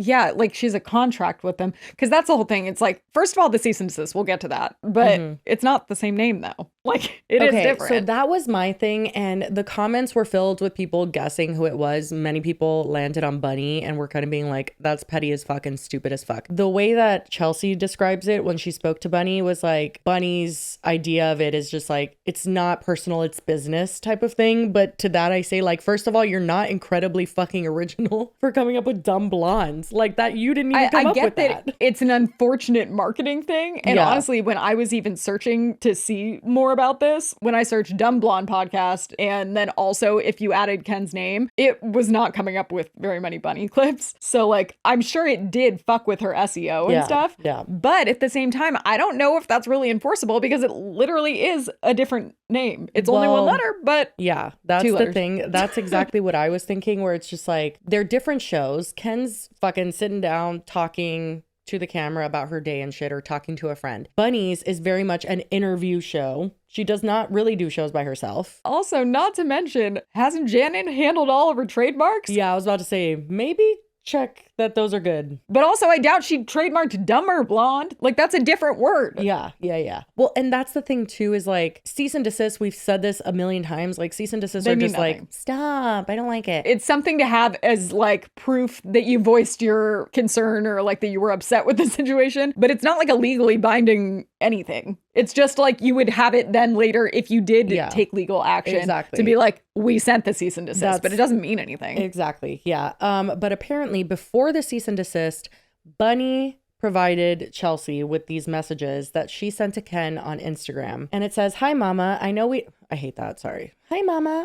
she's a contract with them. Because that's the whole thing. It's like, first of all, the cease and desist, we'll get to that. But it's not the same name though. Like it is different. So that was my thing. And the comments were filled with people guessing who it was. Many people landed on Bunnie and were kind of being like, that's petty as fuck and stupid as fuck. The way that Chelsea describes it when she spoke to Bunnie was like, Bunnie's idea of it is just like, it's not personal, it's business type of thing. But to that I say, like, first of all, you're not incredibly fucking original for coming up with dumb blondes like that. You didn't even come up with that. It's an unfortunate marketing thing. And honestly, when I was even searching to see more about this, when I searched Dumb Blonde podcast, and then also if you added Ken's name, it was not coming up with very many Bunnie clips. So like, I'm sure it did fuck with her SEO and stuff. Yeah. But at the same time, I don't know if that's really enforceable because it literally is a different name. It's only one letter, but yeah, that's the thing. That's exactly what I was thinking, where it's just like, they're different shows. Ken's fucking sitting down talking to the camera about her day and shit, or talking to a friend. Bunnie's is very much an interview show. She does not really do shows by herself. Also, not to mention, hasn't Janet handled all of her trademarks? Yeah, I was about to say, maybe check that those are good. But also, I doubt she trademarked dumber blonde. Like, that's a different word. Yeah. Well, and that's the thing too, is like cease and desist. We've said this a million times. Like cease and desist are just like, stop. I don't like it. It's something to have as like proof that you voiced your concern or like that you were upset with the situation. But it's not like a legally binding anything. It's just like you would have it then later if you did take legal action to be like, we sent the cease and desist, but it doesn't mean anything. Exactly. Yeah. But apparently before the cease and desist, Bunnie provided Chelsea with these messages that she sent to Ken on Instagram. And it says, "Hi, Mama. I hate that. Sorry. Hi, Mama.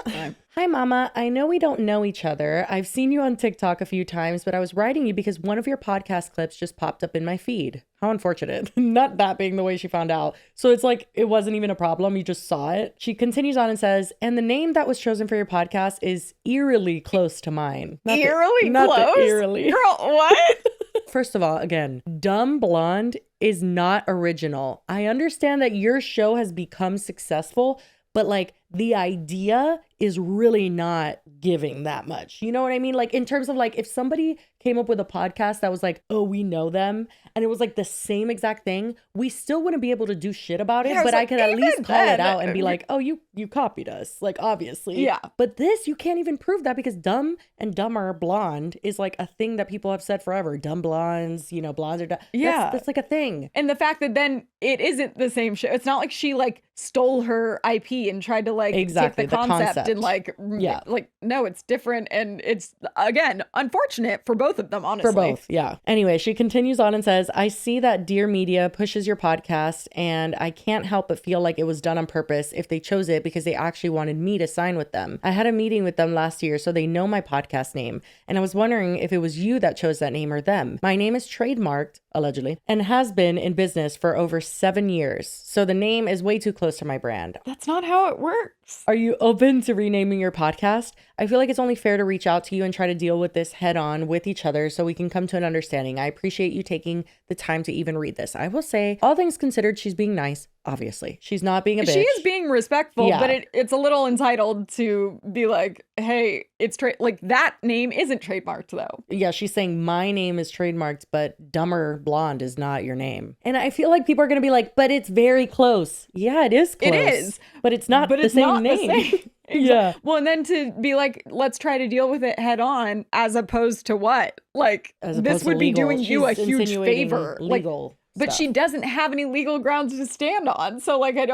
Hi, Mama. I know we don't know each other. I've seen you on TikTok a few times, but I was writing you because one of your podcast clips just popped up in my feed." How unfortunate. Not that being the way she found out. So it's like, it wasn't even a problem. You just saw it. She continues on and says, "And the name that was chosen for your podcast is eerily close to mine." Eerily close? Eerily. Girl, what? First of all, again, dumb blonde is not original. I understand that your show has become successful, but like the idea is really not giving that much. You know what I mean? Like in terms of like if somebody came up with a podcast that was like, oh, we know them, and it was like the same exact thing, we still wouldn't be able to do shit about it, but I could at least call it out and be like, oh, you copied us. Like obviously. Yeah. But this, you can't even prove that because dumb and dumber blonde is like a thing that people have said forever. Dumb blondes, you know, blondes are dumb. Yeah. That's like a thing. And the fact that then it isn't the same show. It's not like she like stole her IP and tried to like take the concept and like, like, no, it's different. And it's, again, unfortunate for both of them, honestly. For both, yeah. Anyway, she continues on and says, "I see that Dear Media pushes your podcast, and I can't help but feel like it was done on purpose if they chose it because they actually wanted me to sign with them. I had a meeting with them last year, so they know my podcast name, and I was wondering if it was you that chose that name or them. My name is trademarked, allegedly, and has been in business for over 7 years, so the name is way too close to my brand. That's not how it works. Are you open to renaming your podcast? I feel like it's only fair to reach out to you and try to deal with this head on with each other so we can come to an understanding. I appreciate you taking the time to even read this. I will say, all things considered, she's being nice. Obviously, she's not being a bitch. She is being respectful, but it's a little entitled to be like, hey, it's like that name isn't trademarked though. Yeah, she's saying my name is trademarked, but dumber blonde is not your name. And I feel like people are going to be like, but it's very close. Yeah, it is close. It is. But it's not the same name. Yeah. Well, and then to be like, let's try to deal with it head on, as opposed to what? Like, this would be doing you a huge favor. Legal. But she doesn't have any legal grounds to stand on. So, like, I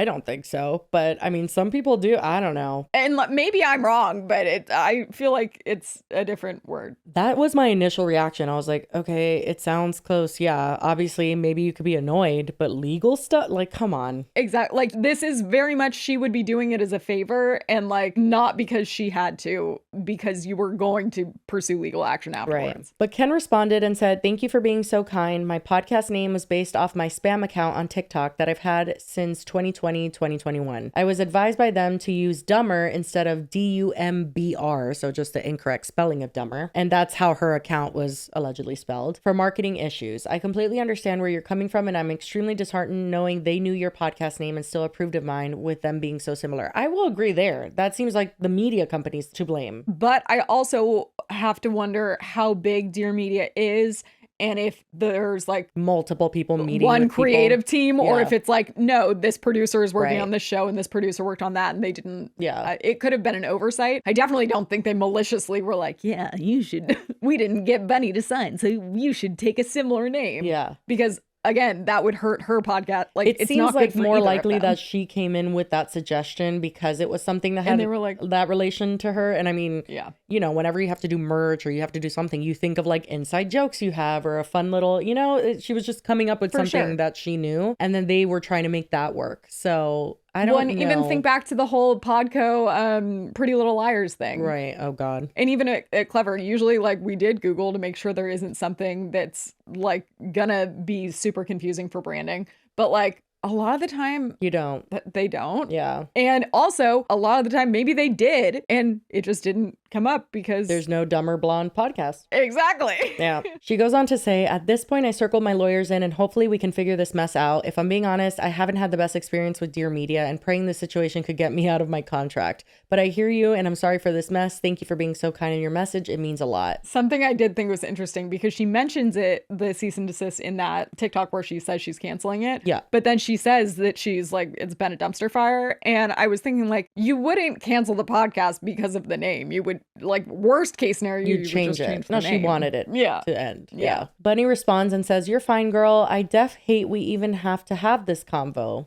don't think so. But, I mean, some people do. I don't know. And maybe I'm wrong, but I feel like it's a different word. That was my initial reaction. I was like, okay, it sounds close. Yeah, obviously, maybe you could be annoyed, but legal stuff? Like, come on. Exactly. Like, this is very much she would be doing it as a favor and, like, not because she had to, because you were going to pursue legal action afterwards. Right. But Ken responded and said, "Thank you for being so kind. My podcast name was based off my spam account on TikTok that I've had since 2020, 2021. I was advised by them to use dumber instead of DUMBR, so just the incorrect spelling of dumber. And that's how her account was allegedly spelled, for marketing issues. I completely understand where you're coming from, and I'm extremely disheartened knowing they knew your podcast name and still approved of mine with them being so similar." I will agree there. That seems like the media companies to blame. But I also have to wonder how big Dear Media is, and if there's like multiple people meeting one with creative people. team, or Yeah. if it's like, no, this producer is working Right. on this show and this producer worked on that and they didn't. Yeah. It could have been an oversight. I definitely don't think they maliciously were like, yeah, you should, we didn't get Bunnie to sign, so you should take a similar name. Yeah. Because again, that would hurt her podcast. Like, It it's seems not like good for more either of likely them. that she came in with that suggestion because it was something that had And they were like, that relation to her. And I mean, yeah, you know, whenever you have to do merch or you have to do something, you think of like inside jokes you have or a fun little, you know, she was just coming up with For something sure. that she knew. And then they were trying to make that work. So I don't know. Even think back to the whole Podco Pretty Little Liars thing. Right. Oh, God. And even at Clever, usually like we did Google to make sure there isn't something that's like gonna be super confusing for branding. But like a lot of the time You don't. they don't. Yeah. And also, a lot of the time, maybe they did, and it just didn't come up because There's no Dumber Blonde podcast. Exactly. Yeah. She goes on to say, at this point, I circled my lawyers in and hopefully we can figure this mess out. If I'm being honest, I haven't had the best experience with Dear Media and praying this situation could get me out of my contract. But I hear you and I'm sorry for this mess. Thank you for being so kind in your message. It means a lot. Something I did think was interesting because she mentions it, the cease and desist, in that TikTok where she says she's canceling it. Yeah. But then she says that she's like, it's been a dumpster fire. And I was thinking, like, you wouldn't cancel the podcast because of the name. You would, like, worst case scenario, you would change just it. change the No, name. she wanted it Yeah. to end. Yeah. Bunnie responds and says, you're fine, girl. I hate we even have to have this convo.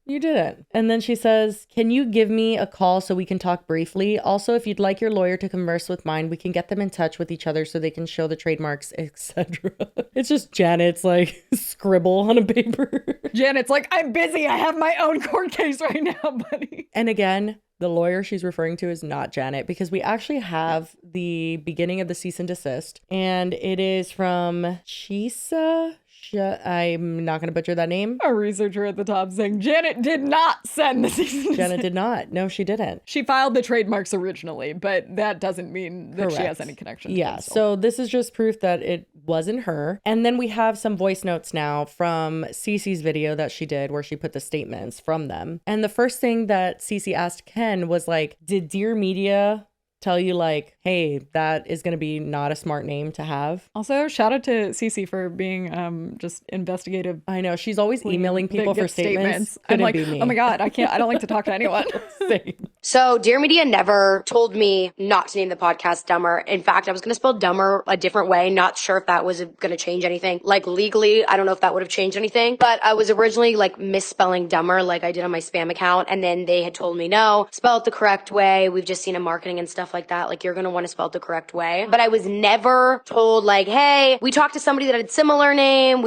You didn't. And then she says, can you give me a call so we can talk briefly? Also, if you'd like your lawyer to converse with mine, we can get them in touch with each other so they can show the trademarks, etc. It's just Janet's like scribble on a paper. Janet's like, I'm busy. I have my own court case right now, buddy. And again, the lawyer she's referring to is not Janet because we actually have the beginning of the cease and desist. And it is from Chisa. I'm not going to butcher that name. A researcher at the top saying Janet did not send the cease and desist. Janet did not. No, she didn't. She filed the trademarks originally, but that doesn't mean that she has any connection. Yeah. So this is just proof that it wasn't her. And then we have some voice notes now from Cece's video that she did where she put the statements from them. And the first thing that Cece asked Ken was like, did Dear Media tell you like, hey, that is going to be not a smart name to have? Also, shout out to Cece for being just investigative. I know. She's always emailing people for statements. I'm like, be me. oh my God, I don't like to talk to anyone. Same. So Dear Media never told me not to name the podcast Dumber. In fact, I was going to spell Dumber a different way. Not sure if that was going to change anything. Like legally, I don't know if that would have changed anything. But I was originally like misspelling Dumber like I did on my spam account. And then they had told me, no, spell it the correct way. We've just seen in marketing and stuff like that. Like you're going to want to spell it the correct way. But I was never told like, hey, we talked to somebody that had a similar name.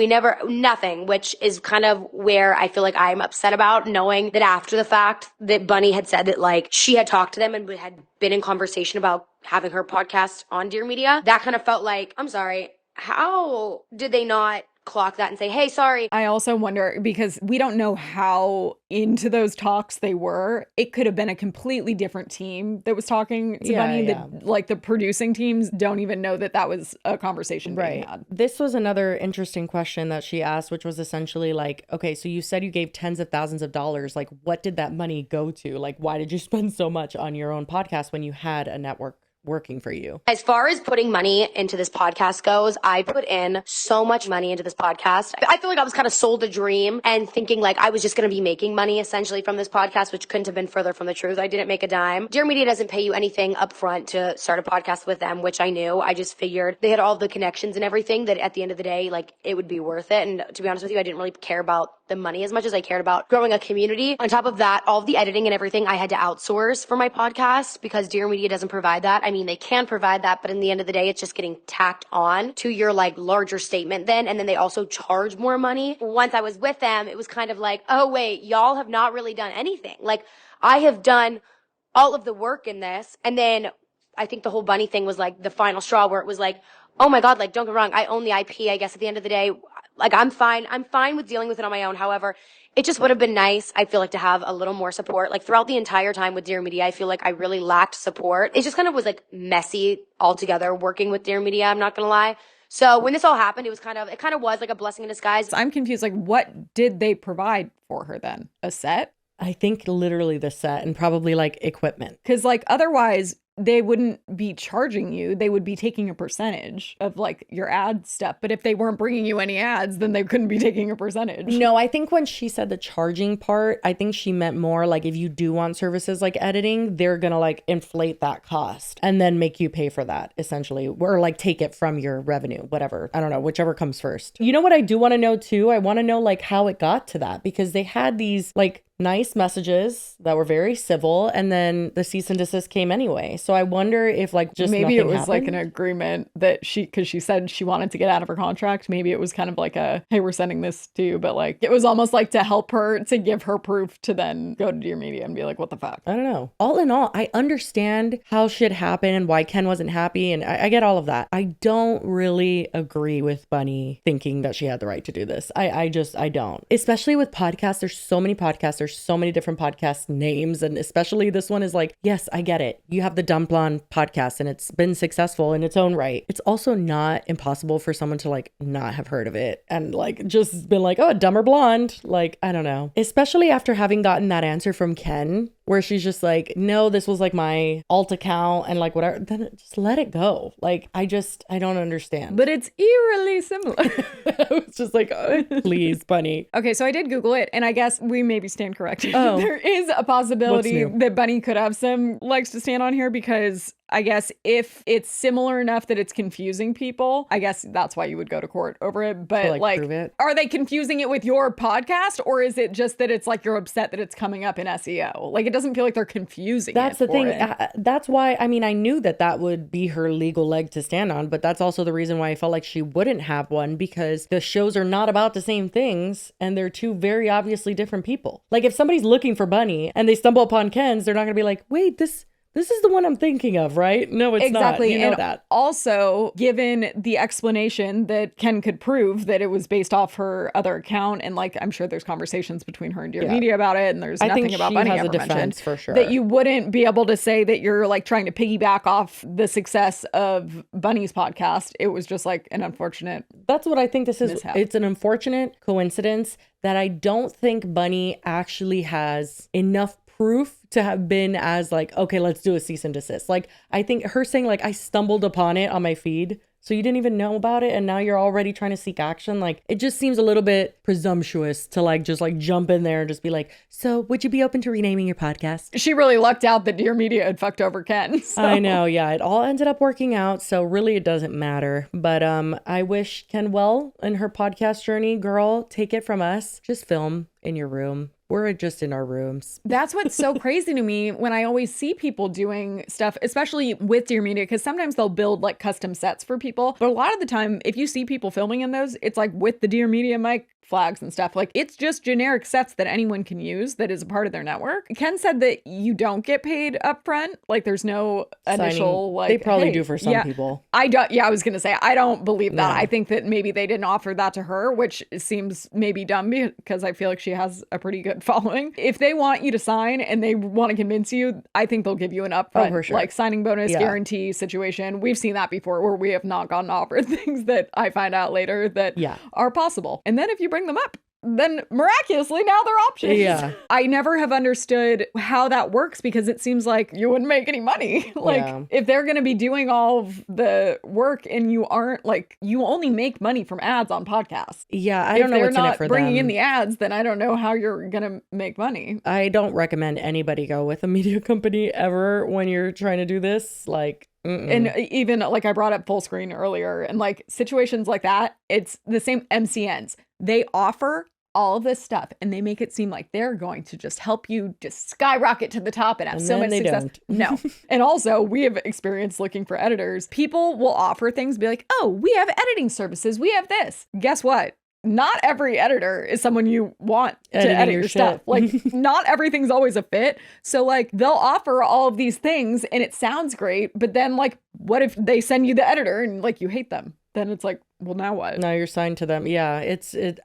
Nothing, which is kind of where I feel like I'm upset about, knowing that after the fact that Bunnie had said that like she had talked to them and had been in conversation about having her podcast on Dear Media. That kind of felt like, I'm sorry, how did they not clock that and say, hey, sorry? I also wonder, because we don't know how into those talks they were. It could have been a completely different team that was talking to Bunnie. That, like the producing teams don't even know that that was a conversation being had. This was another interesting question that she asked, which was essentially like, okay, so you said you gave tens of thousands of dollars. Like, what did that money go to? Like, why did you spend so much on your own podcast when you had a network working for you? As far as putting money into this podcast goes, I put in so much money into this podcast. I feel like I was kind of sold a dream and thinking like I was just going to be making money essentially from this podcast, which couldn't have been further from the truth. I didn't make a dime. Dear Media doesn't pay you anything up front to start a podcast with them, which I knew. I just figured they had all the connections and everything that at the end of the day, like it would be worth it. And to be honest with you, I didn't really care about the money as much as I cared about growing a community. On top of that, all of the editing and everything I had to outsource for my podcast because Dear Media doesn't provide that. I mean, they can provide that, but in the end of the day, it's just getting tacked on to your like larger statement then. And then they also charge more money. Once I was with them, it was kind of like, oh wait, y'all have not really done anything. Like I have done all of the work in this. And then I think the whole Bunnie thing was like the final straw where it was like, oh my God, like don't get me wrong. I own the IP, I guess at the end of the day. Like I'm fine with dealing with it on my own. However, it just would have been nice, I feel like, to have a little more support. Like throughout the entire time with Dear Media, I feel like I really lacked support. It just kind of was like messy altogether working with Dear Media, I'm not gonna lie. So when this all happened, it kind of was like a blessing in disguise. I'm confused. Like what did they provide for her then? A set? I think literally the set and probably like equipment. Because like otherwise they wouldn't be charging you. They would be taking a percentage of like your ad stuff. But if they weren't bringing you any ads, then they couldn't be taking a percentage. No, I think when she said the charging part, I think she meant more like if you do want services like editing, they're going to like inflate that cost and then make you pay for that essentially, or like take it from your revenue, whatever. I don't know, whichever comes first. You know what I do want to know too? I want to know like how it got to that because they had these like nice messages that were very civil, and then the cease and desist came anyway. So I wonder if like just maybe it nothing was like happened. an agreement that because she said she wanted to get out of her contract. Maybe it was kind of like a, hey, we're sending this to you, but like it was almost like to help her, to give her proof to then go to Dear Media and be like, what the fuck? I don't know. All in all, I understand how shit happened and why Ken wasn't happy, and I get all of that. I don't really agree with Bunnie thinking that she had the right to do this. I don't. Especially with podcasts. There's so many podcasts. There's so many different podcast names, and especially this one is like, yes, I get it. You have the Dumb Blonde podcast, and it's been successful in its own right. It's also not impossible for someone to like not have heard of it and like just been like, oh, Dumber Blonde. Like, I don't know. Especially after having gotten that answer from Ken, where she's just like, no, this was like my alt account and like whatever, then just let it go. Like, I don't understand. But it's eerily similar. It's just like, oh, please, Bunnie. Okay, so I did Google it, and I guess we maybe stand corrected. Oh. There is a possibility What's new? that Bunnie could have some legs to stand on here, because I guess if it's similar enough that it's confusing people, I guess that's why you would go to court over it. But To, like, prove it? are they confusing it with your podcast, or is it just that it's like you're upset that it's coming up in SEO? Like, it doesn't feel like they're confusing That's it the thing. for it. That's why, I mean, I knew that would be her legal leg to stand on, but that's also the reason why I felt like she wouldn't have one, because the shows are not about the same things and they're two very obviously different people. Like, if somebody's looking for Bunnie and they stumble upon Ken's, they're not going to be like, wait, this is the one I'm thinking of, right? No, it's exactly. not. You know And that. also, given the explanation that Ken could prove that it was based off her other account, and like I'm sure there's conversations between her and Dear Yeah. Media about it, and there's I nothing think about she Bunnie has a ever mentioned, defense for sure. that you wouldn't be able to say that you're like trying to piggyback off the success of Bunnie's podcast. It was just like an unfortunate. That's what I think this is. mishap. It's an unfortunate coincidence that I don't think Bunnie actually has enough proof to have been as like, okay, let's do a cease and desist. Like, I think her saying like, I stumbled upon it on my feed, so you didn't even know about it, and now you're already trying to seek action. Like, it just seems a little bit presumptuous to like just like jump in there and just be like, so would you be open to renaming your podcast? She really lucked out that Dear Media had fucked over Ken. So. I know, yeah, it all ended up working out, so really it doesn't matter. But I wish Ken well in her podcast journey. Girl, take it from us. Just film in your room. We're just in our rooms. That's what's so crazy to me when I always see people doing stuff, especially with Dear Media, because sometimes they'll build like custom sets for people. But a lot of the time, if you see people filming in those, it's like with the Dear Media mic flags and stuff. Like, it's just generic sets that anyone can use that is a part of their network. Ken said that you don't get paid upfront. Like, there's no initial like. They probably hey, do for some yeah, people. I don't. Yeah, I was gonna say I don't believe that. No. I think that maybe they didn't offer that to her, which seems maybe dumb because I feel like she has a pretty good following. If they want you to sign and they want to convince you, I think they'll give you an upfront for sure. like signing bonus Yeah. guarantee situation. We've seen that before where we have not gotten offered things that I find out later that are possible. And then if you bring them up, then miraculously now they're options. Yeah. I never have understood how that works, because it seems like you wouldn't make any money. Like, Yeah. if they're going to be doing all of the work and you aren't, like, you only make money from ads on podcasts. Yeah, I don't know what's in it for If they're not bringing in them. the ads, then I don't know how you're going to make money. I don't recommend anybody go with a media company ever when you're trying to do this. Like, And even like I brought up full screen earlier, and like situations like that, it's the same MCNs. They offer all of this stuff and they make it seem like they're going to just help you just skyrocket to the top and have And so then much they success. don't. No. And also, we have experience looking for editors. People will offer things, be like, oh, we have editing services. We have this. Guess what? Not every editor is someone you want to Editing edit your your stuff. shit. Like, not everything's always a fit. So like, they'll offer all of these things and it sounds great, but then like, what if they send you the editor and like you hate them? Then it's like, well, now what? Now you're signed to them. Yeah,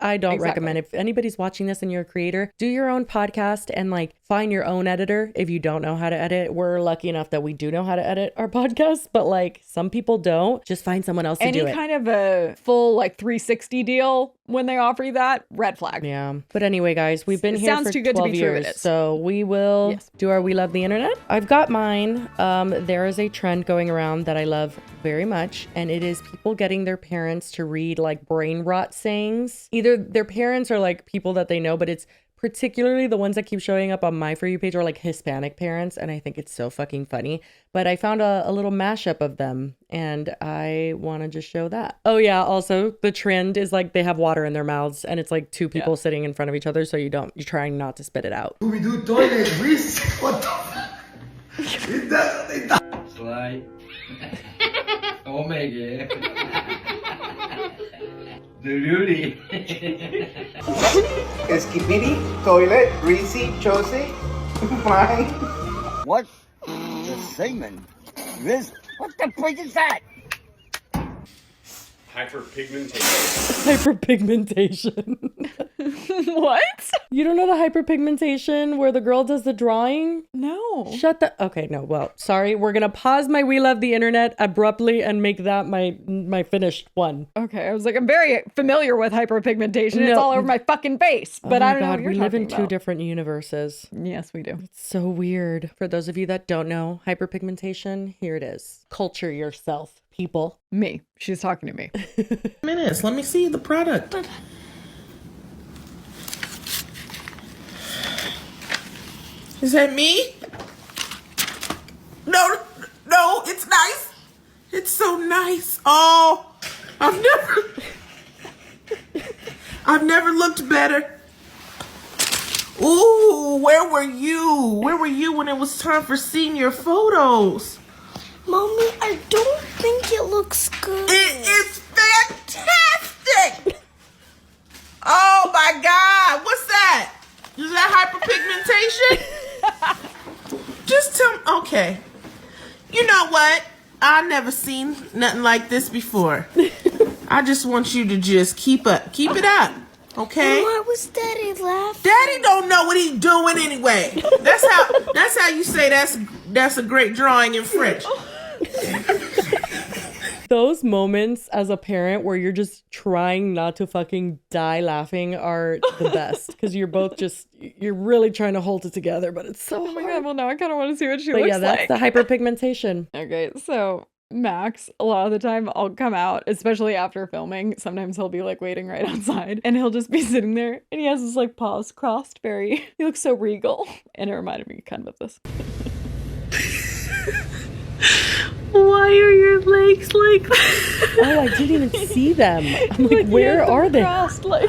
I don't recommend. If anybody's watching this and you're a creator, do your own podcast and like find your own editor if you don't know how to edit. We're lucky enough that we do know how to edit our podcast, but like some people don't. Just find someone else to do it. Any kind of a full like 360 deal when they offer you that, red flag. Yeah. But anyway, guys, we've been It here sounds for too good to 12 be true, years. it is. So we will do our We Love the Internet. I've got mine. There is a trend going around that I love very much, and it is people getting their parents to read like brain rot sayings. Either their parents or like people that they know, but it's particularly the ones that keep showing up on my For You page are like Hispanic parents, and I think it's so fucking funny. But I found a little mashup of them, and I want to just show that. Oh yeah, also the trend is like they have water in their mouths, and it's like two people sitting in front of each other, so you're trying not to spit it out. We do toilet grease. What the fuck? It does. Slide. Omega. Duty. Skibidi, toilet, greasy, chosy, fine. What? The semen. This? What the fuck is that? Hyperpigmentation. What? You don't know the hyperpigmentation where the girl does the drawing? No. Shut the. Okay, no. Well, sorry. We're gonna pause my We Love the Internet abruptly and make that my finished one. Okay, I was like, I'm very familiar with hyperpigmentation. It's all over my fucking face, but I don't know what you're we live in talking two about. different universes. Yes, we do. It's so weird. For those of you that don't know hyperpigmentation, here it is. Culture yourself, people. Me. She's talking to me. Minutes. Let me see the product. Is that me? No, it's nice. It's so nice. Oh, I've never looked better. Ooh, where were you? Where were you when it was time for senior photos? Mommy, I don't think it looks good. It is fantastic. Oh my God, what's that? Is that hyperpigmentation? Just tell me, okay. You know what? I've never seen nothing like this before. I just want you to just keep it up, okay? Why was Daddy laughing? Daddy don't know what he's doing anyway. That's how you say that's a great drawing in French. Those moments as a parent where you're just trying not to fucking die laughing are the best because you're both you're really trying to hold it together, but it's so Oh my God, well now I kind of want to see what she But looks yeah, that's like. the hyperpigmentation. Okay, so Max, a lot of the time I'll come out, especially after filming. Sometimes he'll be like waiting right outside and he'll just be sitting there and he has his like paws crossed he looks so regal. And it reminded me kind of this. Why are your legs like that? Oh, I didn't even see them. I'm like, where are they? Crossed, like.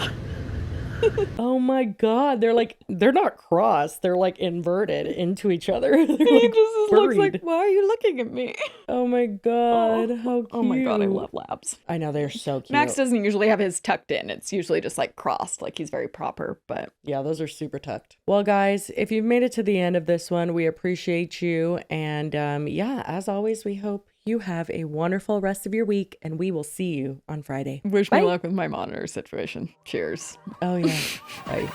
Oh my God, they're not crossed, they're like inverted into each other. They're He like just looks like, buried. why are you looking at me? Oh my God, how cute. Oh my God, I love labs. I know, they're so cute. Max doesn't usually have his tucked in. It's usually just like crossed, like he's very proper, but yeah, those are super tucked. Well, guys, if you've made it to the end of this one, we appreciate you. And yeah, as always, we hope you have a wonderful rest of your week, and we will see you on Friday. Wish Bye. me luck with my monitor situation. Cheers. Oh yeah. Bye.